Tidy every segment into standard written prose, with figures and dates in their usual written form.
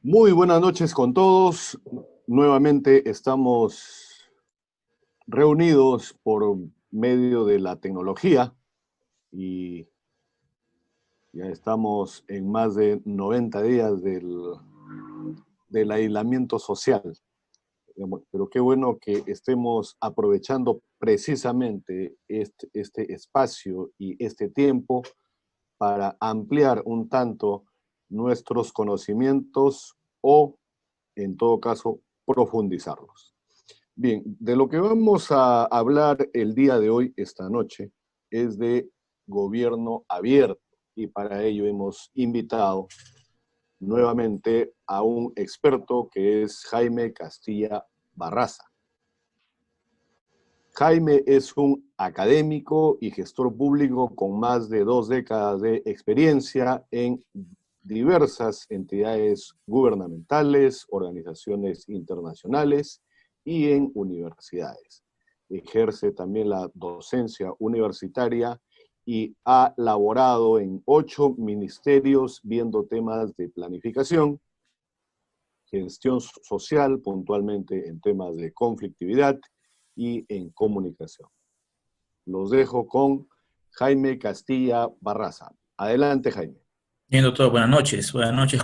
Muy buenas noches con todos. Nuevamente estamos reunidos por medio de la tecnología y ya estamos en más de 90 días del aislamiento social. Pero qué bueno que estemos aprovechando precisamente este espacio y este tiempo para ampliar un tanto nuestros conocimientos o, en todo caso, profundizarlos. Bien, de lo que vamos a hablar el día de hoy, esta noche, es de gobierno abierto y para ello hemos invitado nuevamente a un experto que es Jaime Castilla Barraza. Jaime es un académico y gestor público con más de 2 décadas de experiencia en diversas entidades gubernamentales, organizaciones internacionales y en universidades. Ejerce también la docencia universitaria y ha laborado en 8 ministerios viendo temas de planificación, gestión social, puntualmente en temas de conflictividad y en comunicación. Los dejo con Jaime Castilla Barraza. Adelante, Jaime. Bien, doctor, buenas noches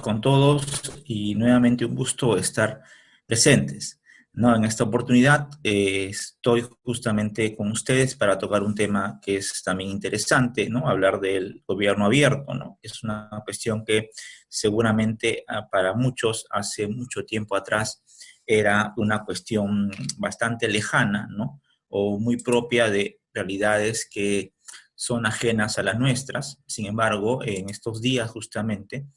con todos y nuevamente un gusto estar presentes. ¿No? En esta oportunidad estoy justamente con ustedes para tocar un tema que es también interesante, ¿no? Hablar del gobierno abierto, ¿no? Es una cuestión que seguramente para muchos hace mucho tiempo atrás era una cuestión bastante lejana, ¿no? O muy propia de realidades que son ajenas a las nuestras. Sin embargo, en estos días justamente,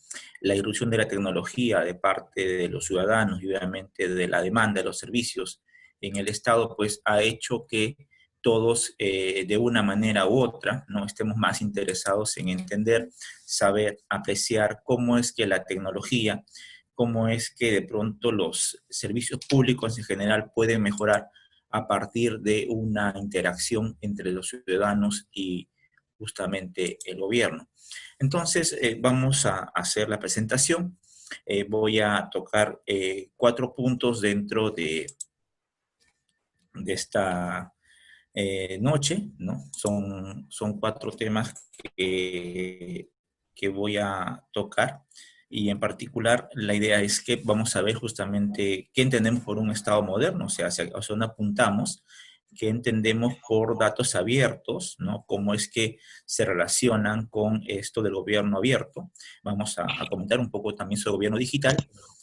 la irrupción de la tecnología de parte de los ciudadanos y obviamente de la demanda de los servicios en el Estado, pues ha hecho que todos de una manera u otra no estemos más interesados en entender, saber, apreciar cómo es que la tecnología, cómo es que de pronto los servicios públicos en general pueden mejorar a partir de una interacción entre los ciudadanos y justamente el gobierno. Entonces, vamos a hacer la presentación. Voy a tocar 4 puntos dentro de esta noche, ¿no? Son 4 temas que voy a tocar y en particular la idea es que vamos a ver justamente qué entendemos por un Estado moderno, o sea, hacia dónde apuntamos, qué entendemos por datos abiertos, ¿no? Cómo es que se relacionan con esto del gobierno abierto. Vamos a comentar un poco también sobre gobierno digital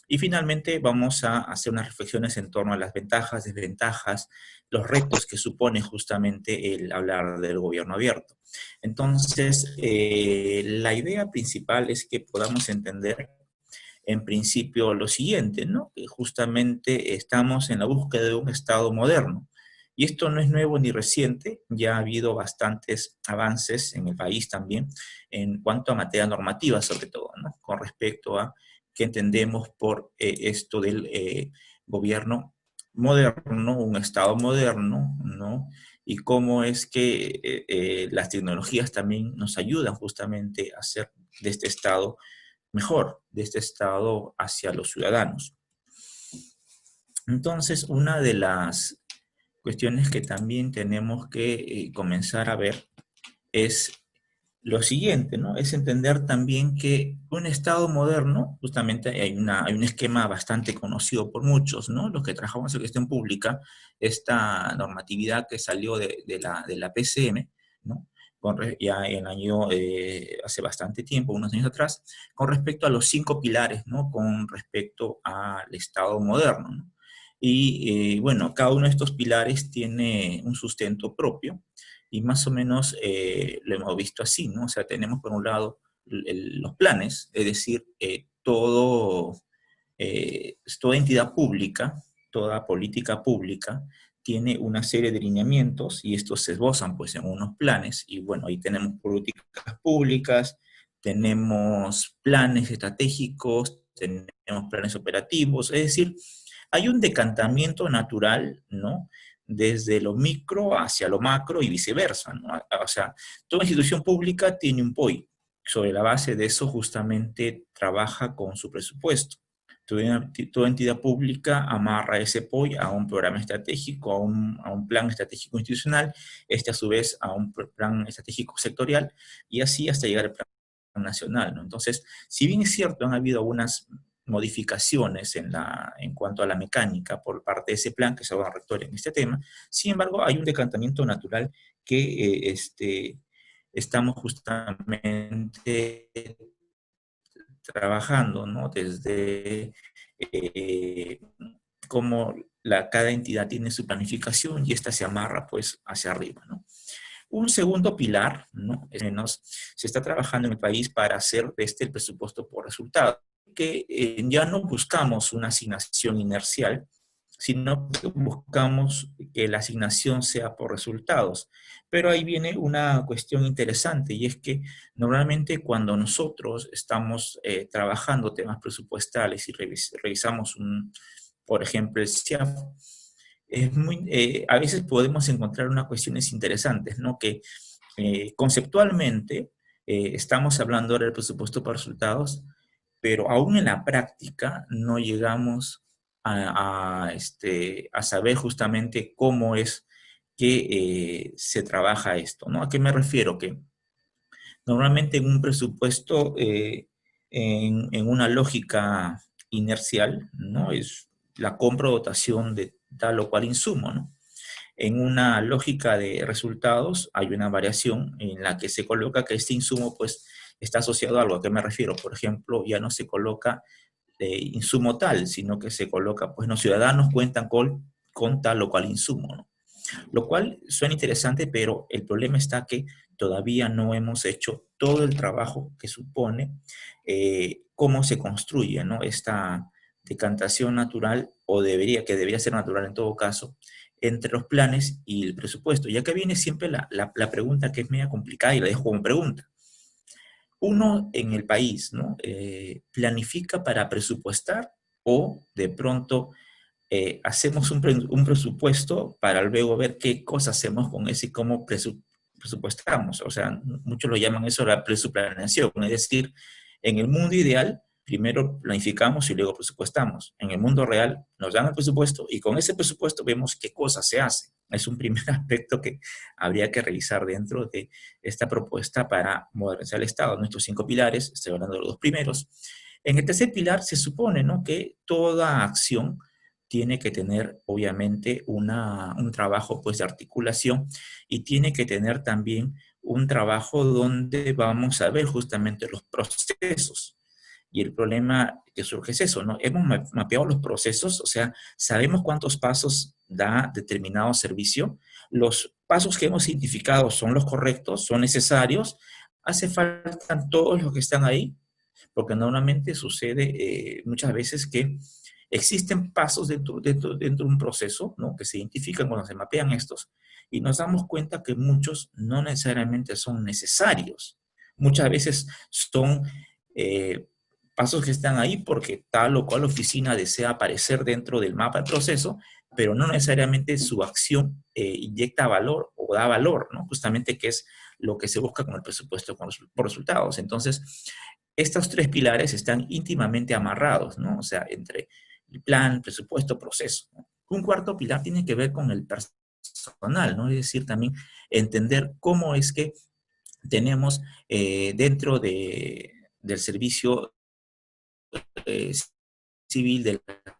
y finalmente vamos a hacer unas reflexiones en torno a las ventajas, desventajas, los retos que supone justamente el hablar del gobierno abierto. Entonces, la idea principal es que podamos entender en principio lo siguiente, ¿no? Que justamente estamos en la búsqueda de un Estado moderno. Y esto no es nuevo ni reciente, ya ha habido bastantes avances en el país también en cuanto a materia normativa sobre todo, ¿no? Con respecto a qué entendemos por esto del gobierno moderno, un Estado moderno, ¿no? Y cómo es que las tecnologías también nos ayudan justamente a hacer de este Estado mejor, de este Estado hacia los ciudadanos. Entonces, una de las cuestiones que también tenemos que comenzar a ver es lo siguiente, ¿no? Es entender también que un Estado moderno, justamente hay un esquema bastante conocido por muchos, ¿no? Los que trabajamos en gestión pública, esta normatividad que salió de la PCM, ¿no? Ya en el año, hace bastante tiempo, unos años atrás, con respecto a los 5 pilares, ¿no? Con respecto al Estado moderno, ¿no? Y bueno, cada uno de estos pilares tiene un sustento propio, y más o menos lo hemos visto así, ¿no? O sea, tenemos por un lado los planes, es decir, toda entidad pública, toda política pública, tiene una serie de lineamientos y estos se esbozan pues en unos planes y bueno, ahí tenemos políticas públicas, tenemos planes estratégicos, tenemos planes operativos, es decir, hay un decantamiento natural, ¿no? Desde lo micro hacia lo macro y viceversa, ¿no? O sea, toda institución pública tiene un POI. Sobre la base de eso justamente trabaja con su presupuesto. Toda entidad pública amarra ese POI a un programa estratégico, a un plan estratégico institucional, este a su vez a un plan estratégico sectorial, y así hasta llegar al plan nacional, ¿no? Entonces, si bien es cierto, han habido algunas modificaciones en cuanto a la mecánica por parte de ese plan que se va a rector en este tema, sin embargo, hay un decantamiento natural que estamos justamente trabajando, ¿no? Desde eh, cómo cada entidad tiene su planificación y esta se amarra pues hacia arriba, ¿no? Un segundo pilar, ¿no? Menos, se está trabajando en el país para hacer de el presupuesto por resultado, que ya no buscamos una asignación inercial, sino que buscamos que la asignación sea por resultados. Pero ahí viene una cuestión interesante y es que normalmente cuando nosotros estamos trabajando temas presupuestales y revisamos, por ejemplo, el CIAF, a veces podemos encontrar unas cuestiones interesantes, ¿no? Que conceptualmente estamos hablando ahora del presupuesto por resultados, pero aún en la práctica no llegamos a saber justamente cómo es que se trabaja esto, ¿no? ¿A qué me refiero? Que normalmente en un presupuesto, en una lógica inercial, ¿no? Es la compra o dotación de tal o cual insumo, ¿no? En una lógica de resultados hay una variación en la que se coloca que este insumo pues está asociado a algo. ¿A qué me refiero? Por ejemplo, ya no se coloca insumo tal, sino que se coloca, pues los ciudadanos cuentan con tal o cual insumo, ¿no? Lo cual suena interesante, pero el problema está que todavía no hemos hecho todo el trabajo que supone cómo se construye, ¿no? Esta decantación natural, que debería ser natural en todo caso, entre los planes y el presupuesto, ya que viene siempre la pregunta que es media complicada y la dejo como pregunta. Uno en el país, ¿no? ¿Planifica para presupuestar o de pronto hacemos un presupuesto para luego ver qué cosas hacemos con ese y cómo presupuestamos? O sea, muchos lo llaman eso la presuplaneación, es decir, en el mundo ideal, primero planificamos y luego presupuestamos. En el mundo real nos dan el presupuesto y con ese presupuesto vemos qué cosas se hacen. Es un primer aspecto que habría que revisar dentro de esta propuesta para modernizar el Estado. Nuestros 5 pilares, estoy hablando de los 2 primeros. En el tercer pilar se supone, ¿no?, que toda acción tiene que tener, obviamente, un trabajo pues, de articulación y tiene que tener también un trabajo donde vamos a ver justamente los procesos. Y el problema que surge es eso, ¿no? Hemos mapeado los procesos, o sea, sabemos cuántos pasos da determinado servicio, los pasos que hemos identificado son los correctos, son necesarios, hace falta todos los que están ahí, porque normalmente sucede muchas veces que existen pasos dentro de un proceso, ¿no?, que se identifican cuando se mapean estos, y nos damos cuenta que muchos no necesariamente son necesarios. Muchas veces son pasos que están ahí porque tal o cual oficina desea aparecer dentro del mapa del proceso, pero no necesariamente su acción inyecta valor o da valor, ¿no? Justamente que es lo que se busca con el presupuesto por resultados. Entonces, estos 3 pilares están íntimamente amarrados, ¿no? O sea, entre el plan, presupuesto, proceso, ¿no? Un cuarto pilar tiene que ver con el personal, ¿no? Es decir, también entender cómo es que tenemos del servicio eh, civil de la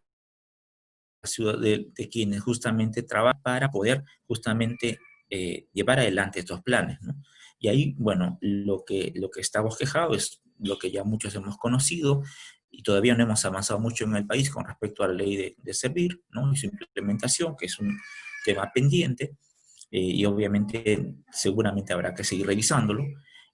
ciudad de quienes justamente trabajan para poder justamente llevar adelante estos planes, ¿no? Y ahí, bueno, lo que está bosquejado es lo que ya muchos hemos conocido y todavía no hemos avanzado mucho en el país con respecto a la ley de servir, ¿no?, y su implementación, que es un tema pendiente, y obviamente seguramente habrá que seguir revisándolo.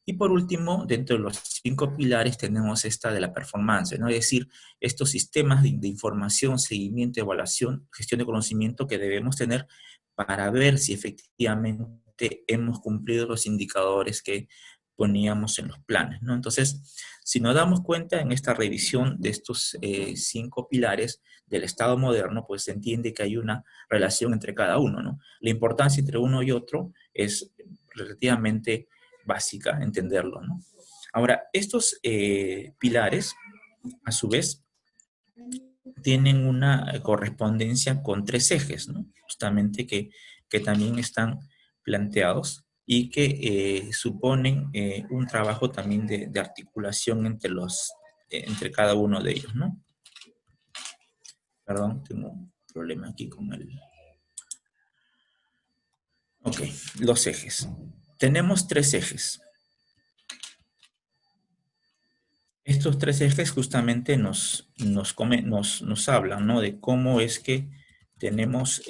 Y por último, dentro de los 5 pilares tenemos esta de la performance, ¿no? Es decir, estos sistemas de información, seguimiento, evaluación, gestión de conocimiento que debemos tener para ver si efectivamente hemos cumplido los indicadores que poníamos en los planes, ¿no? Entonces, si nos damos cuenta en esta revisión de estos 5 pilares del Estado moderno, pues se entiende que hay una relación entre cada uno, ¿no? La importancia entre uno y otro es relativamente básica, entenderlo, ¿no? Ahora, estos pilares, a su vez, tienen una correspondencia con tres ejes, ¿no? Justamente que también están planteados y que suponen un trabajo también de articulación entre cada uno de ellos, ¿no? Perdón, tengo un problema aquí con el... Ok, los ejes. Tenemos tres ejes. Estos tres ejes justamente nos hablan, ¿no? De cómo es que tenemos,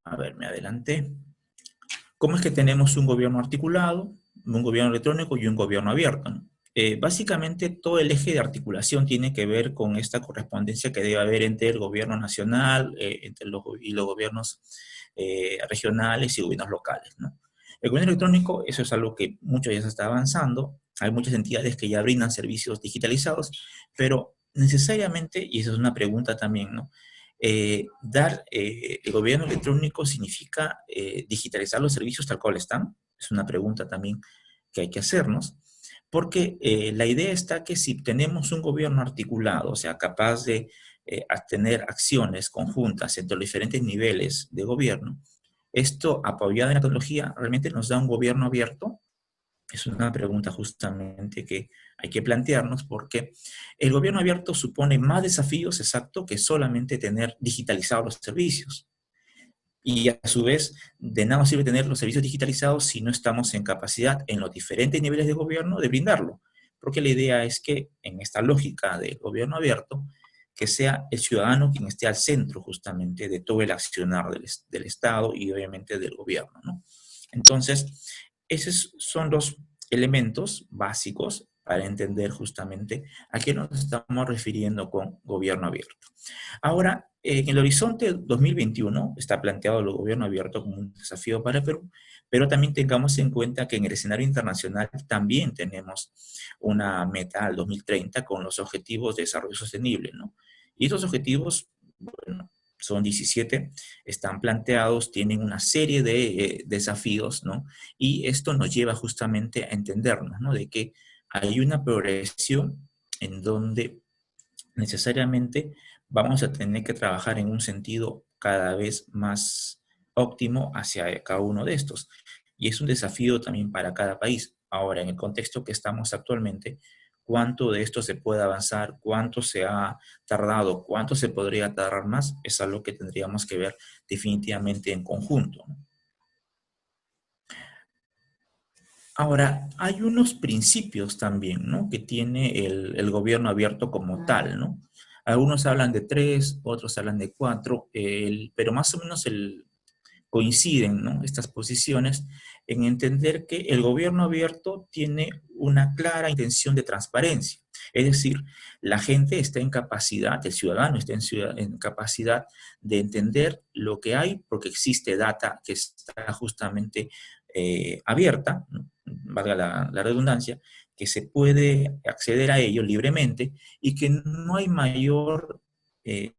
a ver, me adelanté. ¿Cómo es que tenemos un gobierno articulado, un gobierno electrónico y un gobierno abierto, ¿no? Básicamente todo el eje de articulación tiene que ver con esta correspondencia que debe haber entre el gobierno nacional y los gobiernos regionales y gobiernos locales, ¿no? El gobierno electrónico, eso es algo que mucho ya se está avanzando. Hay muchas entidades que ya brindan servicios digitalizados, pero necesariamente, y esa es una pregunta también, ¿no? El gobierno electrónico significa digitalizar los servicios tal cual están. Es una pregunta también que hay que hacernos, porque la idea está que si tenemos un gobierno articulado, o sea, capaz de tener acciones conjuntas entre los diferentes niveles de gobierno, esto apoyado en la tecnología realmente nos da un gobierno abierto. Es una pregunta justamente que hay que plantearnos porque el gobierno abierto supone más desafíos, exacto, que solamente tener digitalizados los servicios. Y a su vez, de nada sirve tener los servicios digitalizados si no estamos en capacidad en los diferentes niveles de gobierno de brindarlo. Porque la idea es que en esta lógica del gobierno abierto, que sea el ciudadano quien esté al centro justamente de todo el accionar del Estado y obviamente del gobierno, ¿no? Entonces, esos son los elementos básicos para entender justamente a qué nos estamos refiriendo con gobierno abierto. Ahora, en el horizonte 2021 está planteado el gobierno abierto como un desafío para Perú, pero también tengamos en cuenta que en el escenario internacional también tenemos una meta al 2030 con los objetivos de desarrollo sostenible, ¿no? Y estos objetivos, bueno, son 17, están planteados, tienen una serie de desafíos, ¿no? Y esto nos lleva justamente a entendernos, ¿no? De que hay una progresión en donde necesariamente vamos a tener que trabajar en un sentido cada vez más óptimo hacia cada uno de estos. Y es un desafío también para cada país. Ahora, en el contexto que estamos actualmente, cuánto de esto se puede avanzar, cuánto se ha tardado, cuánto se podría tardar más, es algo que tendríamos que ver definitivamente en conjunto, ¿no? Ahora, hay unos principios también, ¿no? Que tiene el gobierno abierto como tal, ¿no? Algunos hablan de tres, otros hablan de cuatro, pero más o menos coinciden, ¿no? Estas posiciones en entender que el gobierno abierto tiene una clara intención de transparencia. Es decir, la gente está en capacidad, el ciudadano está en capacidad de entender lo que hay porque existe data que está justamente abierta, ¿no? Valga la redundancia, que se puede acceder a ello libremente y que no hay mayor eh,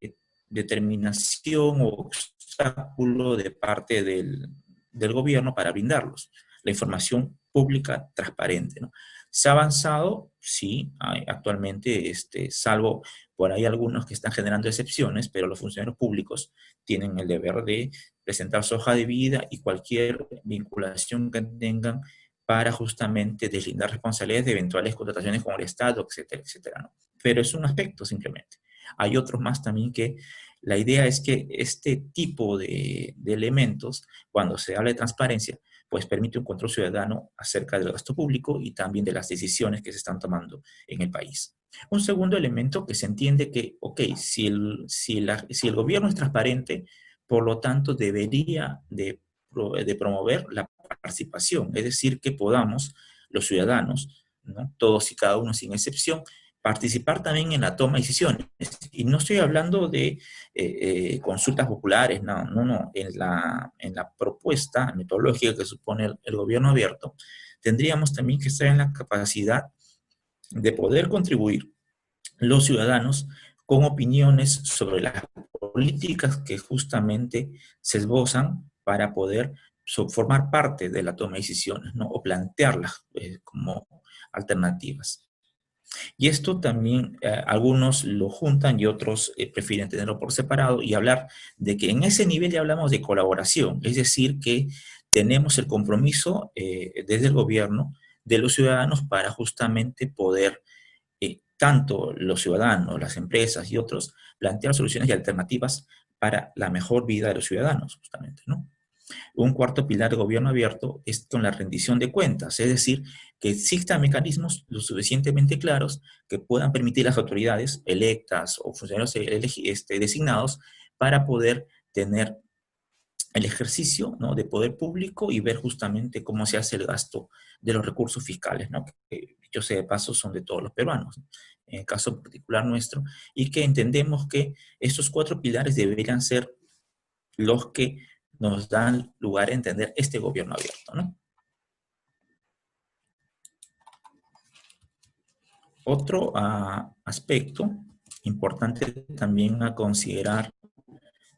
determinación o obstáculo de parte del gobierno para brindarlos. La información pública transparente, ¿no? ¿Se ha avanzado? Sí, actualmente, salvo por ahí algunos que están generando excepciones, pero los funcionarios públicos tienen el deber de presentar su hoja de vida y cualquier vinculación que tengan para justamente deslindar responsabilidades de eventuales contrataciones con el Estado, etcétera, etcétera, ¿no? Pero es un aspecto simplemente. Hay otros más también que la idea es que este tipo de elementos, cuando se habla de transparencia, pues permite un control ciudadano acerca del gasto público y también de las decisiones que se están tomando en el país. Un segundo elemento que se entiende que, ok, si el gobierno es transparente, por lo tanto debería de promover la participación, es decir, que podamos los ciudadanos, ¿no? Todos y cada uno sin excepción, participar también en la toma de decisiones. Y no estoy hablando de consultas populares, no, no, no. En la propuesta metodológica que supone el gobierno abierto, tendríamos también que estar en la capacidad de poder contribuir los ciudadanos con opiniones sobre las políticas que justamente se esbozan para poder formar parte de la toma de decisiones, ¿no? O plantearlas como alternativas. Y esto también algunos lo juntan y otros prefieren tenerlo por separado y hablar de que en ese nivel ya hablamos de colaboración, es decir, que tenemos el compromiso desde el gobierno de los ciudadanos para justamente poder, tanto los ciudadanos, las empresas y otros, plantear soluciones y alternativas para la mejor vida de los ciudadanos, justamente, ¿no? Un cuarto pilar de gobierno abierto es con la rendición de cuentas, es decir, que existan mecanismos lo suficientemente claros que puedan permitir a las autoridades electas o funcionarios designados para poder tener el ejercicio, ¿no?, de poder público y ver justamente cómo se hace el gasto de los recursos fiscales, ¿no?, que dicho sea de paso son de todos los peruanos, ¿no?, en el caso particular nuestro, y que entendemos que estos cuatro pilares deberían ser los que nos dan lugar a entender este gobierno abierto, ¿no? Otro aspecto importante también a considerar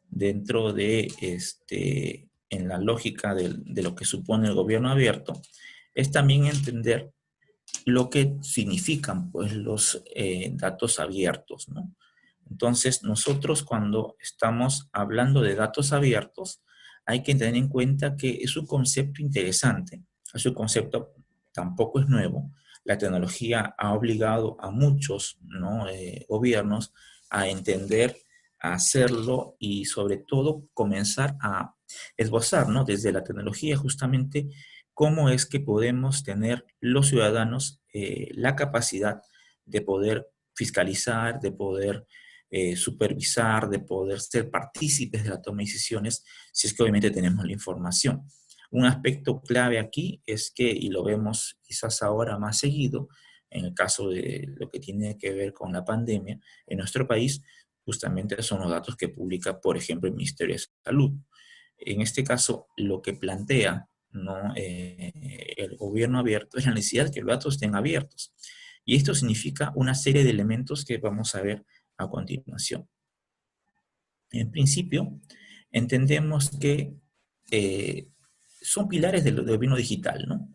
dentro de en la lógica de lo que supone el gobierno abierto es también entender lo que significan pues los datos abiertos, ¿no? Entonces, nosotros cuando estamos hablando de datos abiertos, hay que tener en cuenta que es un concepto interesante, es un concepto tampoco es nuevo. La tecnología ha obligado a muchos, ¿no?, gobiernos a entender, a hacerlo y sobre todo comenzar a esbozar, ¿no?, desde la tecnología justamente cómo es que podemos tener los ciudadanos la capacidad de poder fiscalizar, de poder supervisar, de poder ser partícipes de la toma de decisiones, si es que obviamente tenemos la información. Un aspecto clave aquí es que, y lo vemos quizás ahora más seguido, en el caso de lo que tiene que ver con la pandemia, en nuestro país, justamente son los datos que publica, por ejemplo, el Ministerio de Salud. En este caso, lo que plantea, ¿no?, el gobierno abierto es la necesidad de que los datos estén abiertos. Y esto significa una serie de elementos que vamos a ver a continuación. En principio, entendemos que son pilares del gobierno digital, ¿no?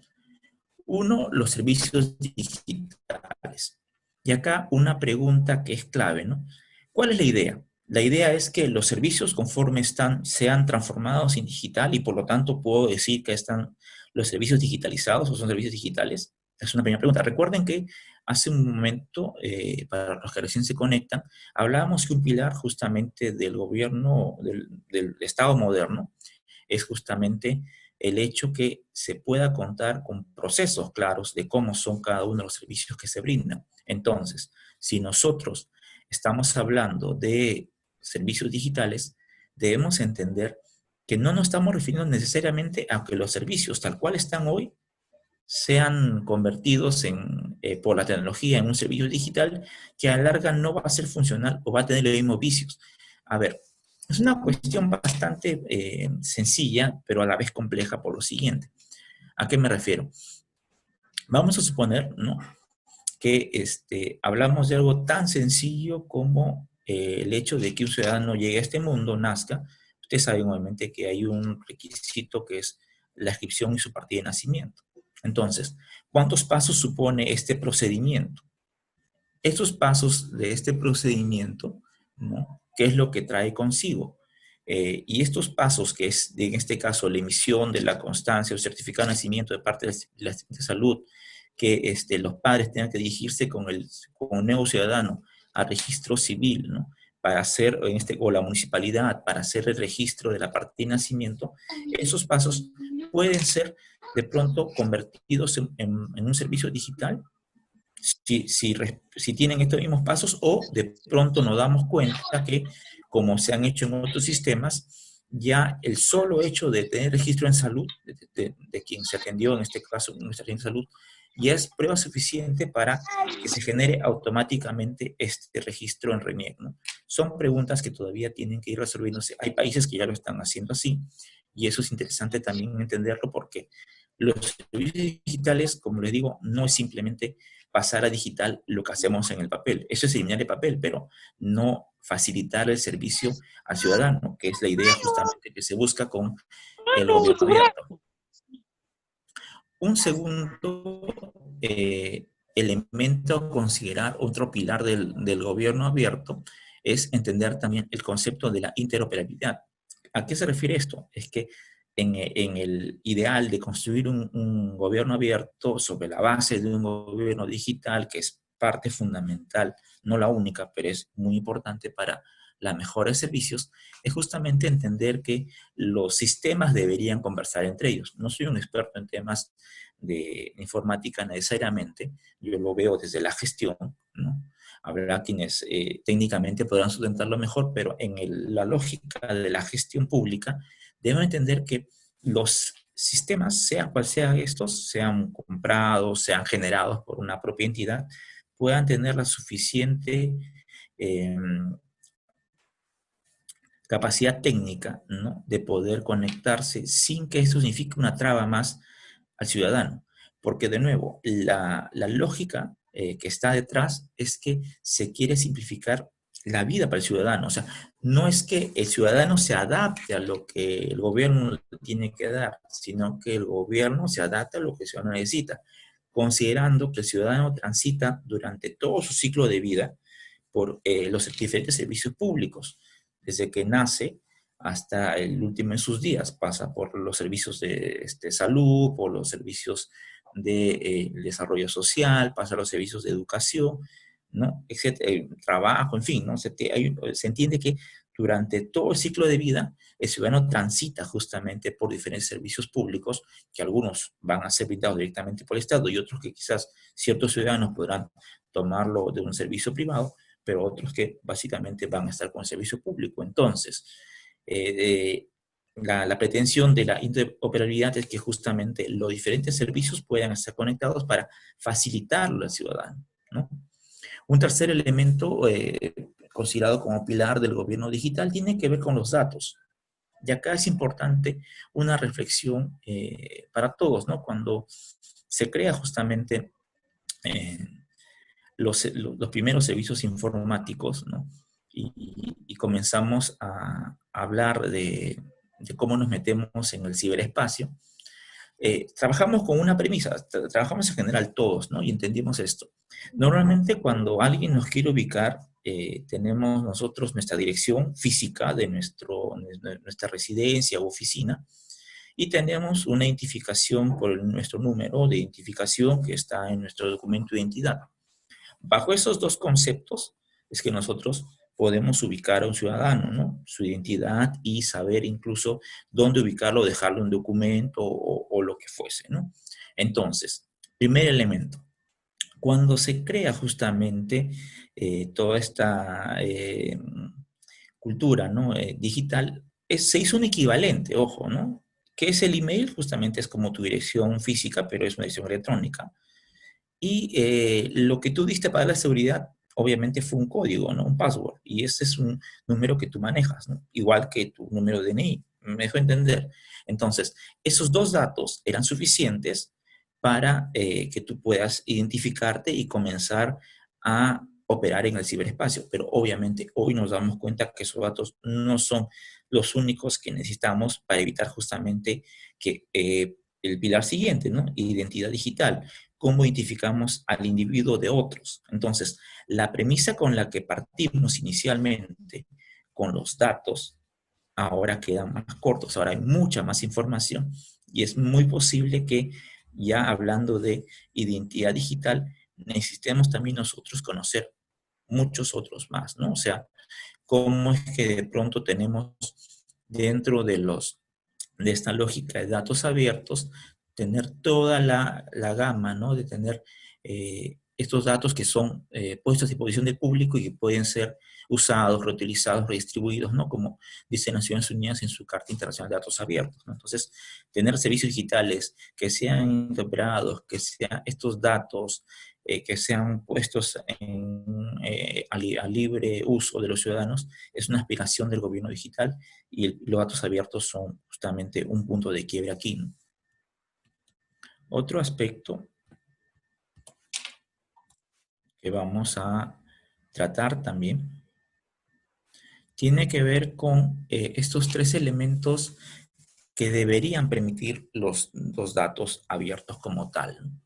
Uno, los servicios digitales. Y acá una pregunta que es clave, ¿no? ¿Cuál es la idea? La idea es que los servicios conforme sean transformados en digital y por lo tanto puedo decir que están los servicios digitalizados o son servicios digitales. Es una primera pregunta. Recuerden que hace un momento, para los que recién se conectan, hablábamos que un pilar justamente del gobierno, del Estado moderno, es justamente el hecho que se pueda contar con procesos claros de cómo son cada uno de los servicios que se brindan. Entonces, si nosotros estamos hablando de servicios digitales, debemos entender que no nos estamos refiriendo necesariamente a que los servicios tal cual están hoy sean convertidos por la tecnología en un servicio digital que a la larga no va a ser funcional o va a tener los mismos vicios. A ver, es una cuestión bastante sencilla, pero a la vez compleja por lo siguiente. ¿A qué me refiero? Vamos a suponer, ¿no?, que hablamos de algo tan sencillo como el hecho de que un ciudadano llegue a este mundo, nazca. Ustedes saben obviamente que hay un requisito que es la inscripción y su partida de nacimiento. Entonces, ¿cuántos pasos supone este procedimiento? Estos pasos de este procedimiento, ¿no?, ¿qué es lo que trae consigo? Y estos pasos, que es en este caso la emisión de la constancia o certificado de nacimiento de parte de la Secretaría de Salud, que los padres tengan que dirigirse con un nuevo ciudadano al registro civil, ¿no?, para hacer, o la municipalidad, para hacer el registro de la partida de nacimiento, esos pasos pueden ser de pronto convertidos en un servicio digital si tienen estos mismos pasos, o de pronto nos damos cuenta que, como se han hecho en otros sistemas, ya el solo hecho de tener registro en salud, de quien se atendió, en este caso, nuestra agencia de salud, ya es prueba suficiente para que se genere automáticamente este registro en RENIEC, ¿no? Son preguntas que todavía tienen que ir resolviéndose. Hay países que ya lo están haciendo así, y eso es interesante también entenderlo porque los servicios digitales, como les digo, no es simplemente pasar a digital lo que hacemos en el papel. Eso es eliminar el papel, pero no facilitar el servicio al ciudadano, que es la idea justamente que se busca con el gobierno abierto. Un segundo elemento a considerar, otro pilar del gobierno abierto, es entender también el concepto de la interoperabilidad. ¿A qué se refiere esto? Es que en el ideal de construir un gobierno abierto sobre la base de un gobierno digital, que es parte fundamental, no la única, pero es muy importante para la mejora de servicios, es justamente entender que los sistemas deberían conversar entre ellos. No soy un experto en temas de informática necesariamente, yo lo veo desde la gestión, ¿no? Habrá quienes técnicamente podrán sustentarlo mejor, pero en la lógica de la gestión pública, deben entender que los sistemas, sea cual sean estos, sean comprados, sean generados por una propia entidad, puedan tener la suficiente eh, capacidad técnica, ¿no?, de poder conectarse sin que eso signifique una traba más al ciudadano. Porque de nuevo, la lógica que está detrás es que se quiere simplificar la vida para el ciudadano. O sea, no es que el ciudadano se adapte a lo que el gobierno le tiene que dar, sino que el gobierno se adapte a lo que el ciudadano necesita, considerando que el ciudadano transita durante todo su ciclo de vida por los diferentes servicios públicos, desde que nace hasta el último en sus días. Pasa por los servicios de salud, por los servicios de desarrollo social, pasa a los servicios de educación, ¿no?, etcétera, trabajo, en fin, ¿no? Se entiende que durante todo el ciclo de vida, el ciudadano transita justamente por diferentes servicios públicos, que algunos van a ser brindados directamente por el Estado y otros que quizás ciertos ciudadanos podrán tomarlo de un servicio privado, pero otros que básicamente van a estar con el servicio público. Entonces, la pretensión de la interoperabilidad es que justamente los diferentes servicios puedan estar conectados para facilitarlo al ciudadano, ¿no? Un tercer elemento considerado como pilar del gobierno digital tiene que ver con los datos. Y acá es importante una reflexión para todos, ¿no? Cuando se crea justamente eh, los primeros servicios informáticos, ¿no? Y comenzamos a hablar de cómo nos metemos en el ciberespacio. Trabajamos con una premisa, trabajamos en general todos, ¿no? Y entendimos esto. Normalmente cuando alguien nos quiere ubicar, tenemos nosotros nuestra dirección física de nuestra residencia u oficina y tenemos una identificación por nuestro número de identificación que está en nuestro documento de identidad. Bajo esos dos conceptos es que nosotros podemos ubicar a un ciudadano, ¿no?, su identidad, y saber incluso dónde ubicarlo, dejarlo en un documento o lo que fuese, ¿no? Entonces, primer elemento, cuando se crea justamente toda esta cultura, ¿no?, digital, se hizo un equivalente, ojo, ¿no? ¿Qué es el email? Justamente es como tu dirección física, pero es una dirección electrónica. Y lo que tú diste para la seguridad, obviamente fue un código, ¿no? Un password. Y ese es un número que tú manejas, ¿no? Igual que tu número de DNI. ¿Me dejo entender? Entonces, esos dos datos eran suficientes para que tú puedas identificarte y comenzar a operar en el ciberespacio. Pero obviamente hoy nos damos cuenta que esos datos no son los únicos que necesitamos para evitar justamente que el pilar siguiente, ¿no? Identidad digital. ¿Cómo identificamos al individuo de otros? Entonces, la premisa con la que partimos inicialmente con los datos, ahora quedan más cortos, ahora hay mucha más información y es muy posible que ya hablando de identidad digital, necesitemos también nosotros conocer muchos otros más, ¿no? O sea, cómo es que de pronto tenemos dentro de esta lógica de datos abiertos, tener toda la gama, ¿no? De tener estos datos que son puestos a disposición del público y que pueden ser usados, reutilizados, redistribuidos, ¿no? Como dice Naciones Unidas en su Carta Internacional de Datos Abiertos, ¿no? Entonces, tener servicios digitales que sean interoperados, que sean estos datos, que sean puestos a libre uso de los ciudadanos, es una aspiración del gobierno digital y los datos abiertos son justamente un punto de quiebre aquí, ¿no? Otro aspecto que vamos a tratar también tiene que ver con estos tres elementos que deberían permitir los datos abiertos como tal, ¿no?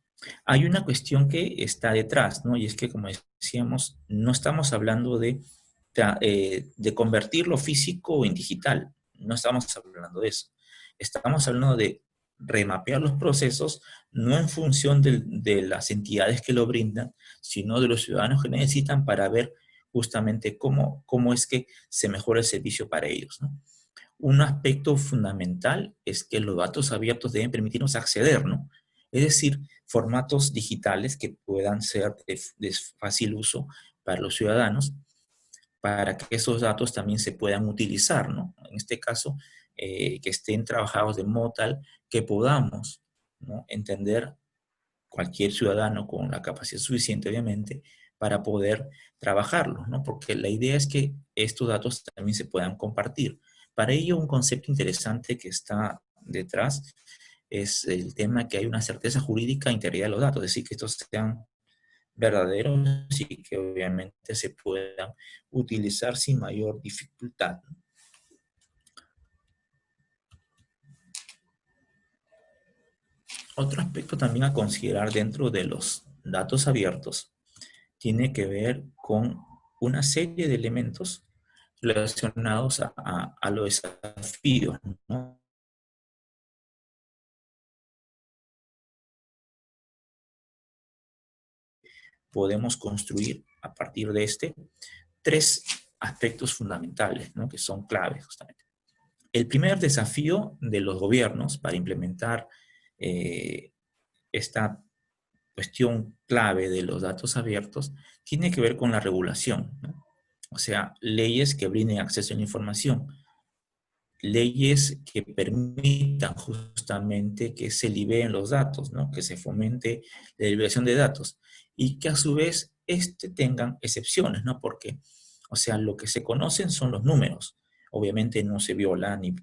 Hay una cuestión que está detrás, ¿no? Y es que, como decíamos, no estamos hablando de convertir lo físico en digital. No estamos hablando de eso. Estamos hablando de remapear los procesos no en función de las entidades que lo brindan, sino de los ciudadanos que necesitan para ver justamente cómo es que se mejora el servicio para ellos, ¿no? Un aspecto fundamental es que los datos abiertos deben permitirnos acceder, ¿no? Es decir, formatos digitales que puedan ser de fácil uso para los ciudadanos, para que esos datos también se puedan utilizar, ¿no? En este caso, que estén trabajados de modo tal que podamos, ¿no?, entender cualquier ciudadano con la capacidad suficiente, obviamente, para poder trabajarlos, ¿no? Porque la idea es que estos datos también se puedan compartir. Para ello, un concepto interesante que está detrás es el tema que hay una certeza jurídica e integridad de los datos, es decir, que estos sean verdaderos y que obviamente se puedan utilizar sin mayor dificultad. Otro aspecto también a considerar dentro de los datos abiertos tiene que ver con una serie de elementos relacionados a los desafíos, ¿no? Podemos construir a partir de tres aspectos fundamentales, ¿no?, que son claves justamente. El primer desafío de los gobiernos para implementar esta cuestión clave de los datos abiertos tiene que ver con la regulación, ¿no? O sea, leyes que brinden acceso a la información, leyes que permitan justamente que se liberen los datos, ¿no?, que se fomente la liberación de datos y que a su vez tengan excepciones, ¿no? Porque, o sea, lo que se conocen son los números. Obviamente no se viola ni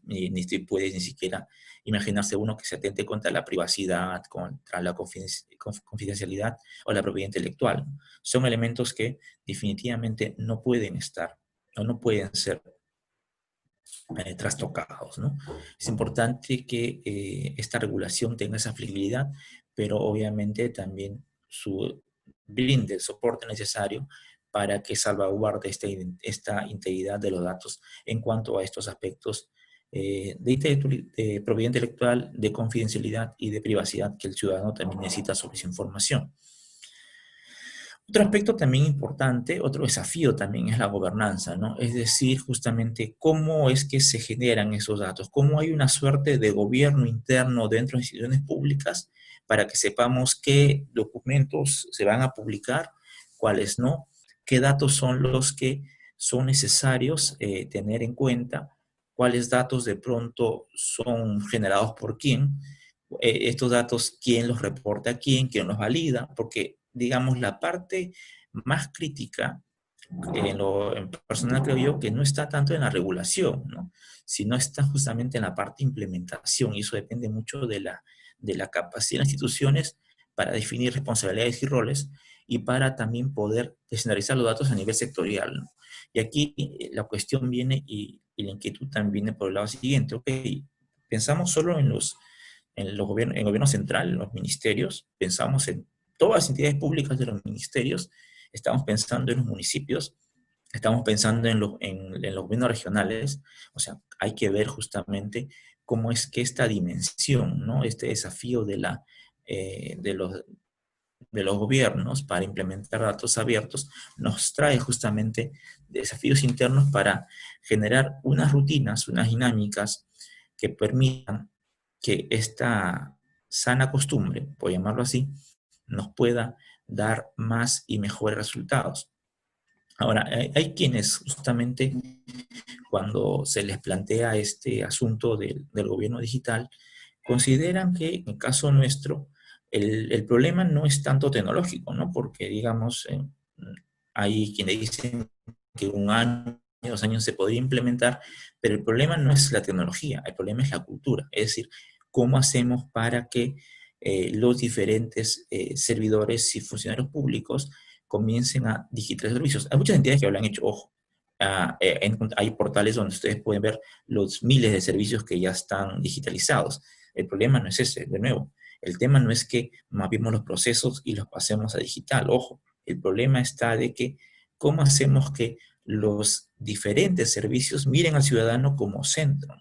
se puede ni siquiera imaginarse uno que se atente contra la privacidad, contra la confidencialidad o la propiedad intelectual. Son elementos que definitivamente no pueden estar o no pueden ser trastocados, ¿no? Es importante que esta regulación tenga esa flexibilidad, pero obviamente también brinde el soporte necesario para que salvaguarde esta integridad de los datos en cuanto a estos aspectos de propiedad intelectual, de confidencialidad y de privacidad que el ciudadano también necesita sobre esa información. Otro aspecto también importante, otro desafío también es la gobernanza, ¿no? Es decir, justamente cómo es que se generan esos datos, cómo hay una suerte de gobierno interno dentro de instituciones públicas para que sepamos qué documentos se van a publicar, cuáles no, qué datos son los que son necesarios tener en cuenta, cuáles datos de pronto son generados por quién, estos datos, quién los reporta a quién los valida, porque, digamos, la parte más crítica en personal creo yo que no está tanto en la regulación, ¿no?, sino está justamente en la parte de implementación, y eso depende mucho de la capacidad de las instituciones para definir responsabilidades y roles, y para también poder descentralizar los datos a nivel sectorial, ¿no? Y aquí la cuestión viene y la inquietud también viene por el lado siguiente. Ok, pensamos solo en el gobierno central, en los ministerios, pensamos en todas las entidades públicas de los ministerios, estamos pensando en los municipios, estamos pensando en los gobiernos regionales. O sea, hay que ver justamente cómo es que esta dimensión, ¿no?, este desafío de los gobiernos para implementar datos abiertos, nos trae justamente desafíos internos para generar unas rutinas, unas dinámicas que permitan que esta sana costumbre, por llamarlo así, nos pueda dar más y mejores resultados. Ahora, hay quienes justamente cuando se les plantea este asunto del gobierno digital, consideran que en el caso nuestro, el problema no es tanto tecnológico, ¿no? Porque, digamos, hay quienes dicen que 1 año, 2 años se podría implementar, pero el problema no es la tecnología, el problema es la cultura. Es decir, cómo hacemos para que los diferentes servidores y funcionarios públicos comiencen a digitalizar servicios. Hay muchas entidades que lo han hecho, ojo. Hay portales donde ustedes pueden ver los miles de servicios que ya están digitalizados. El problema no es ese, de nuevo. El tema no es que mapeemos los procesos y los pasemos a digital, ojo, el problema está de que cómo hacemos que los diferentes servicios miren al ciudadano como centro.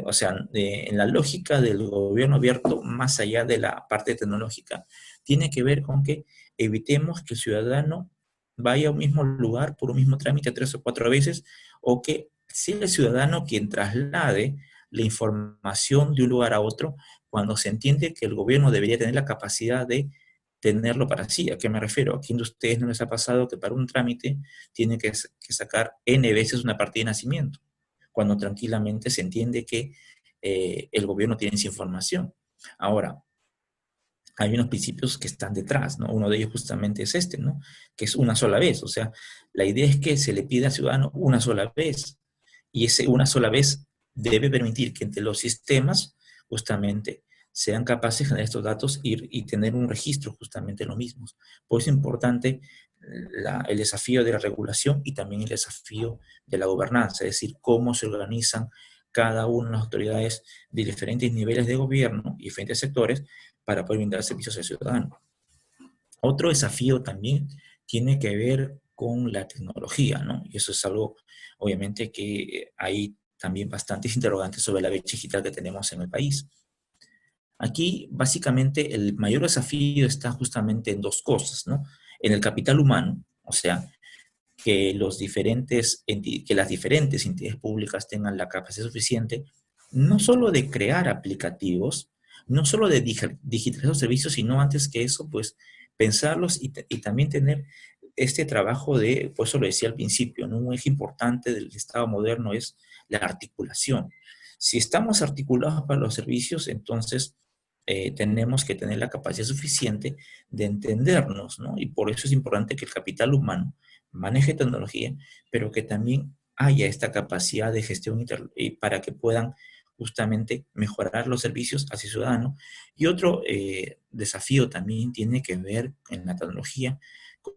O sea, en la lógica del gobierno abierto, más allá de la parte tecnológica, tiene que ver con que evitemos que el ciudadano vaya a un mismo lugar por un mismo trámite 3 o 4 veces, o que sea el ciudadano quien traslade la información de un lugar a otro, cuando se entiende que el gobierno debería tener la capacidad de tenerlo para sí. ¿A qué me refiero? ¿A quién de ustedes no les ha pasado que para un trámite tiene que sacar N veces una partida de nacimiento, cuando tranquilamente se entiende que el gobierno tiene esa información? Ahora, hay unos principios que están detrás, ¿no? Uno de ellos justamente es este, ¿no? Que es una sola vez. O sea, la idea es que se le pida al ciudadano una sola vez. Y ese una sola vez debe permitir que entre los sistemas, justamente, sean capaces de generar estos datos y tener un registro justamente de los mismos. Por eso es importante el desafío de la regulación y también el desafío de la gobernanza, es decir, cómo se organizan cada una de las autoridades de diferentes niveles de gobierno y diferentes sectores para poder brindar servicios al ciudadano. Otro desafío también tiene que ver con la tecnología, ¿no? Y eso es algo, obviamente, que hay también bastantes interrogantes sobre la brecha digital que tenemos en el país. Aquí, básicamente, el mayor desafío está justamente en dos cosas, ¿no? En el capital humano, o sea, que que las diferentes entidades públicas tengan la capacidad suficiente, no solo de crear aplicativos, no solo de digitalizar los servicios, sino antes que eso, pues, pensarlos y también tener este trabajo de, pues eso lo decía al principio, ¿no? Un eje importante del Estado moderno es la articulación. Si estamos articulados para los servicios, entonces tenemos que tener la capacidad suficiente de entendernos, ¿no? Y por eso es importante que el capital humano maneje tecnología, pero que también haya esta capacidad de gestión para que puedan justamente mejorar los servicios hacia el ciudadano. Y otro desafío también tiene que ver en la tecnología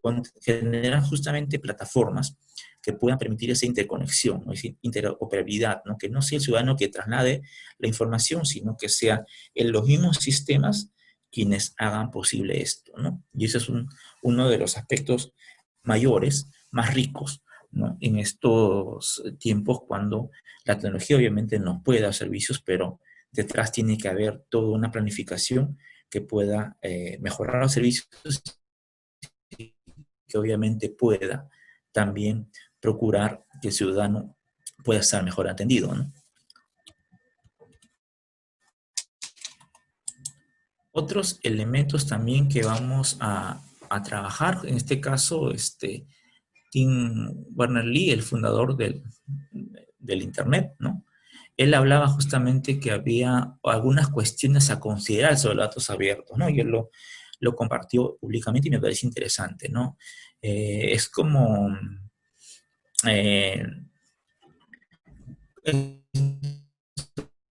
con generar justamente plataformas que puedan permitir esa interconexión, ¿no? Esa interoperabilidad, ¿no? Que no sea el ciudadano que traslade la información, sino que sea en los mismos sistemas quienes hagan posible esto, ¿no? Y ese es uno de los aspectos mayores, más ricos, ¿no? En estos tiempos cuando la tecnología obviamente nos puede dar servicios, pero detrás tiene que haber toda una planificación que pueda mejorar los servicios y que obviamente pueda también procurar que el ciudadano pueda estar mejor atendido, ¿no? Otros elementos también que vamos a trabajar, en este caso, Tim Berners-Lee, el fundador del Internet, ¿no? Él hablaba justamente que había algunas cuestiones a considerar sobre los datos abiertos, ¿no? Y él lo compartió públicamente y me parece interesante, ¿no? Es como eh,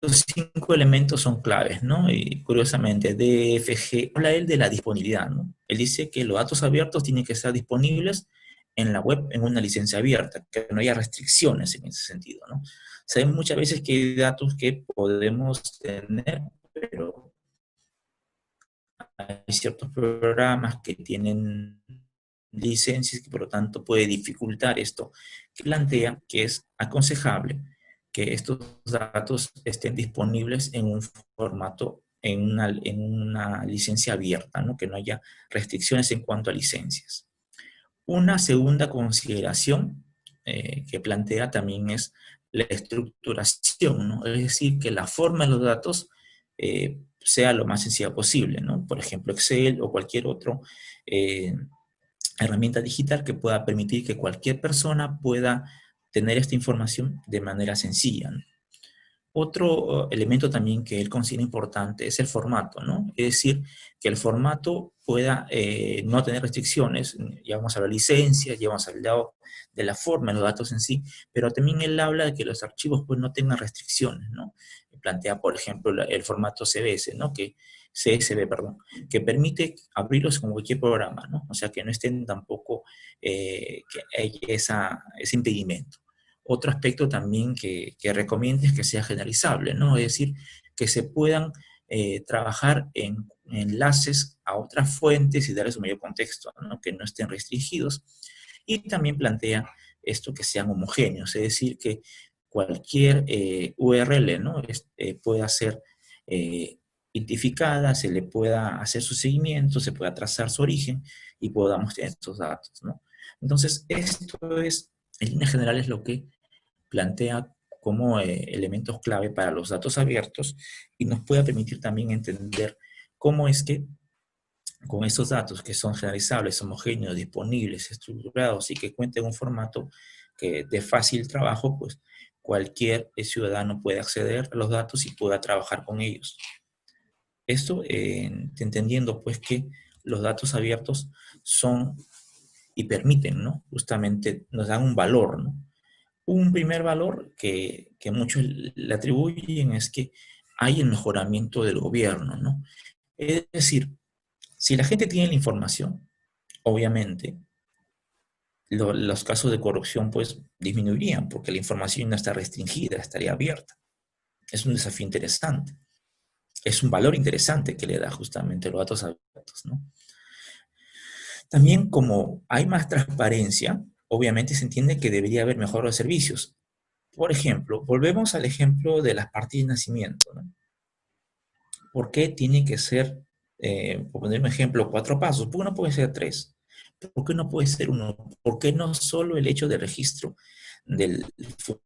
los 5 elementos son claves, ¿no? Y curiosamente, DFG, habla él de la disponibilidad, ¿no? Él dice que los datos abiertos tienen que estar disponibles en la web en una licencia abierta, que no haya restricciones en ese sentido, ¿no? Saben muchas veces que hay datos que podemos tener, pero hay ciertos programas que tienen licencias y por lo tanto puede dificultar esto, que plantea que es aconsejable que estos datos estén disponibles en un formato, en una licencia abierta, ¿no? Que no haya restricciones en cuanto a licencias. Una segunda consideración que plantea también es la estructuración, ¿no? Es decir, que la forma de los datos sea lo más sencilla posible, ¿no? Por ejemplo, Excel o cualquier otro herramienta digital que pueda permitir que cualquier persona pueda tener esta información de manera sencilla, ¿no? Otro elemento también que él considera importante es el formato, ¿no? Es decir, que el formato pueda no tener restricciones. Ya vamos a hablar de licencias, ya vamos a hablar de la forma de los datos en sí, pero también él habla de que los archivos pues no tengan restricciones, ¿no? Plantea, por ejemplo, el formato CSV, ¿no? CSV, perdón, que permite abrirlos con cualquier programa, ¿no? O sea, que no estén tampoco, que hay ese impedimento. Otro aspecto también que recomiendo es que sea generalizable, ¿no? Es decir, que se puedan trabajar en enlaces a otras fuentes y darles un mayor contexto, ¿no? Que no estén restringidos. Y también plantea esto que sean homogéneos, es decir, que cualquier URL, ¿no? Pueda ser identificada, se le pueda hacer su seguimiento, se pueda trazar su origen y podamos tener estos datos, ¿no? Entonces, esto es, en líneas generales, lo que plantea como elementos clave para los datos abiertos y nos puede permitir también entender cómo es que con estos datos que son generalizables, homogéneos, disponibles, estructurados y que cuenten un formato que de fácil trabajo, pues cualquier ciudadano puede acceder a los datos y pueda trabajar con ellos. Esto entendiendo pues que los datos abiertos son y permiten, ¿no? Justamente nos dan un valor, ¿no? Un primer valor que muchos le atribuyen es que hay el mejoramiento del gobierno, ¿no? Es decir, si la gente tiene la información, obviamente los casos de corrupción pues disminuirían porque la información no está restringida, estaría abierta. Es un desafío interesante. Es un valor interesante que le da justamente los datos abiertos, ¿no? También como hay más transparencia, obviamente se entiende que debería haber mejores servicios. Por ejemplo, volvemos al ejemplo de las partidas de nacimiento, ¿no? ¿Por qué tienen que ser, por poner un ejemplo, 4 pasos? ¿Por qué no puede ser 3? ¿Por qué no puede ser uno? ¿Por qué no solo el hecho de registro del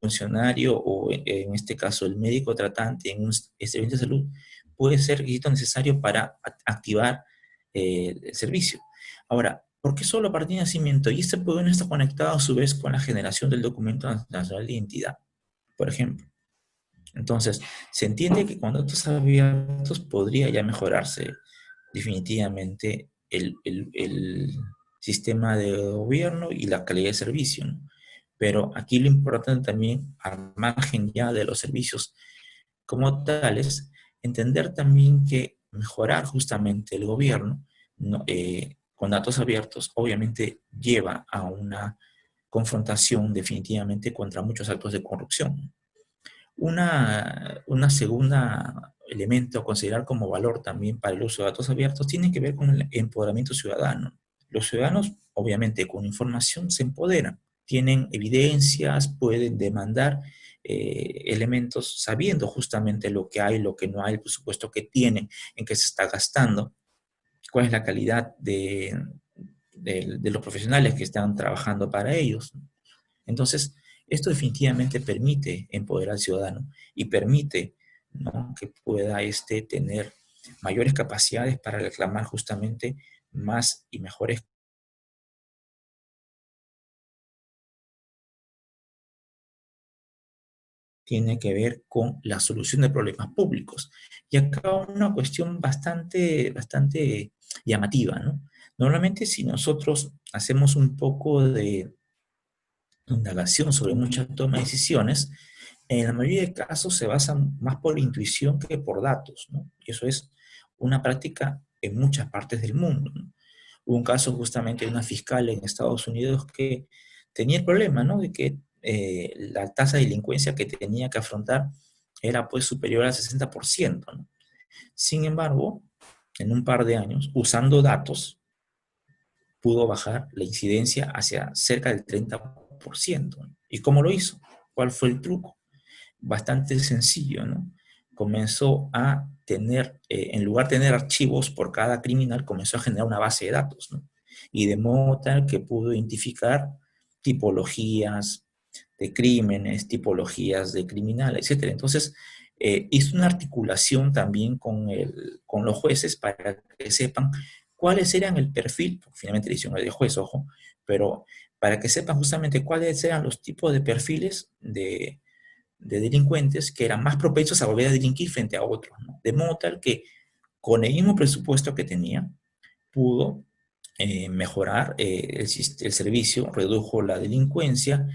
funcionario o en este caso el médico tratante en un servicio de salud puede ser requisito necesario para activar el servicio? Ahora, ¿por qué solo a partir de nacimiento? Y este puede no estar conectado a su vez con la generación del documento nacional de identidad, por ejemplo. Entonces, se entiende que con datos abiertos podría ya mejorarse definitivamente el sistema de gobierno y la calidad de servicio, ¿no? Pero aquí lo importante también, al margen ya de los servicios como tales, entender también que mejorar justamente el gobierno, ¿no? Con datos abiertos obviamente lleva a una confrontación definitivamente contra muchos actos de corrupción. Una segunda elemento a considerar como valor también para el uso de datos abiertos tiene que ver con el empoderamiento ciudadano. Los ciudadanos, obviamente, con información se empoderan, tienen evidencias, pueden demandar elementos sabiendo justamente lo que hay, lo que no hay, el presupuesto que tienen, en qué se está gastando, cuál es la calidad de los profesionales que están trabajando para ellos. Entonces, esto definitivamente permite empoderar al ciudadano y permite, ¿no?, que pueda tener mayores capacidades para reclamar justamente más y mejores. Tiene que ver con la solución de problemas públicos. Y acá una cuestión bastante llamativa, ¿no? Normalmente si nosotros hacemos un poco de indagación sobre muchas tomas de decisiones, en la mayoría de casos se basan más por intuición que por datos, ¿no? Y eso es una práctica en muchas partes del mundo, ¿no? Hubo un caso justamente de una fiscal en Estados Unidos que tenía el problema, ¿no?, de que la tasa de delincuencia que tenía que afrontar era pues superior al 60%, ¿no? Sin embargo, en un par de años, usando datos, pudo bajar la incidencia hacia cerca del 30%. ¿Y cómo lo hizo? ¿Cuál fue el truco? Bastante sencillo, ¿no? Comenzó a tener, en lugar de tener archivos por cada criminal, comenzó a generar una base de datos, ¿no? Y de modo tal que pudo identificar tipologías de crímenes, tipologías de criminales, etcétera. Entonces, hizo una articulación también con los jueces para que sepan cuáles eran el perfil, porque finalmente le hicieron el juez, ojo, pero para que sepan justamente cuáles eran los tipos de perfiles de delincuentes que eran más propensos a volver a delinquir frente a otros, ¿no? De modo tal que con el mismo presupuesto que tenía, pudo mejorar el servicio, redujo la delincuencia,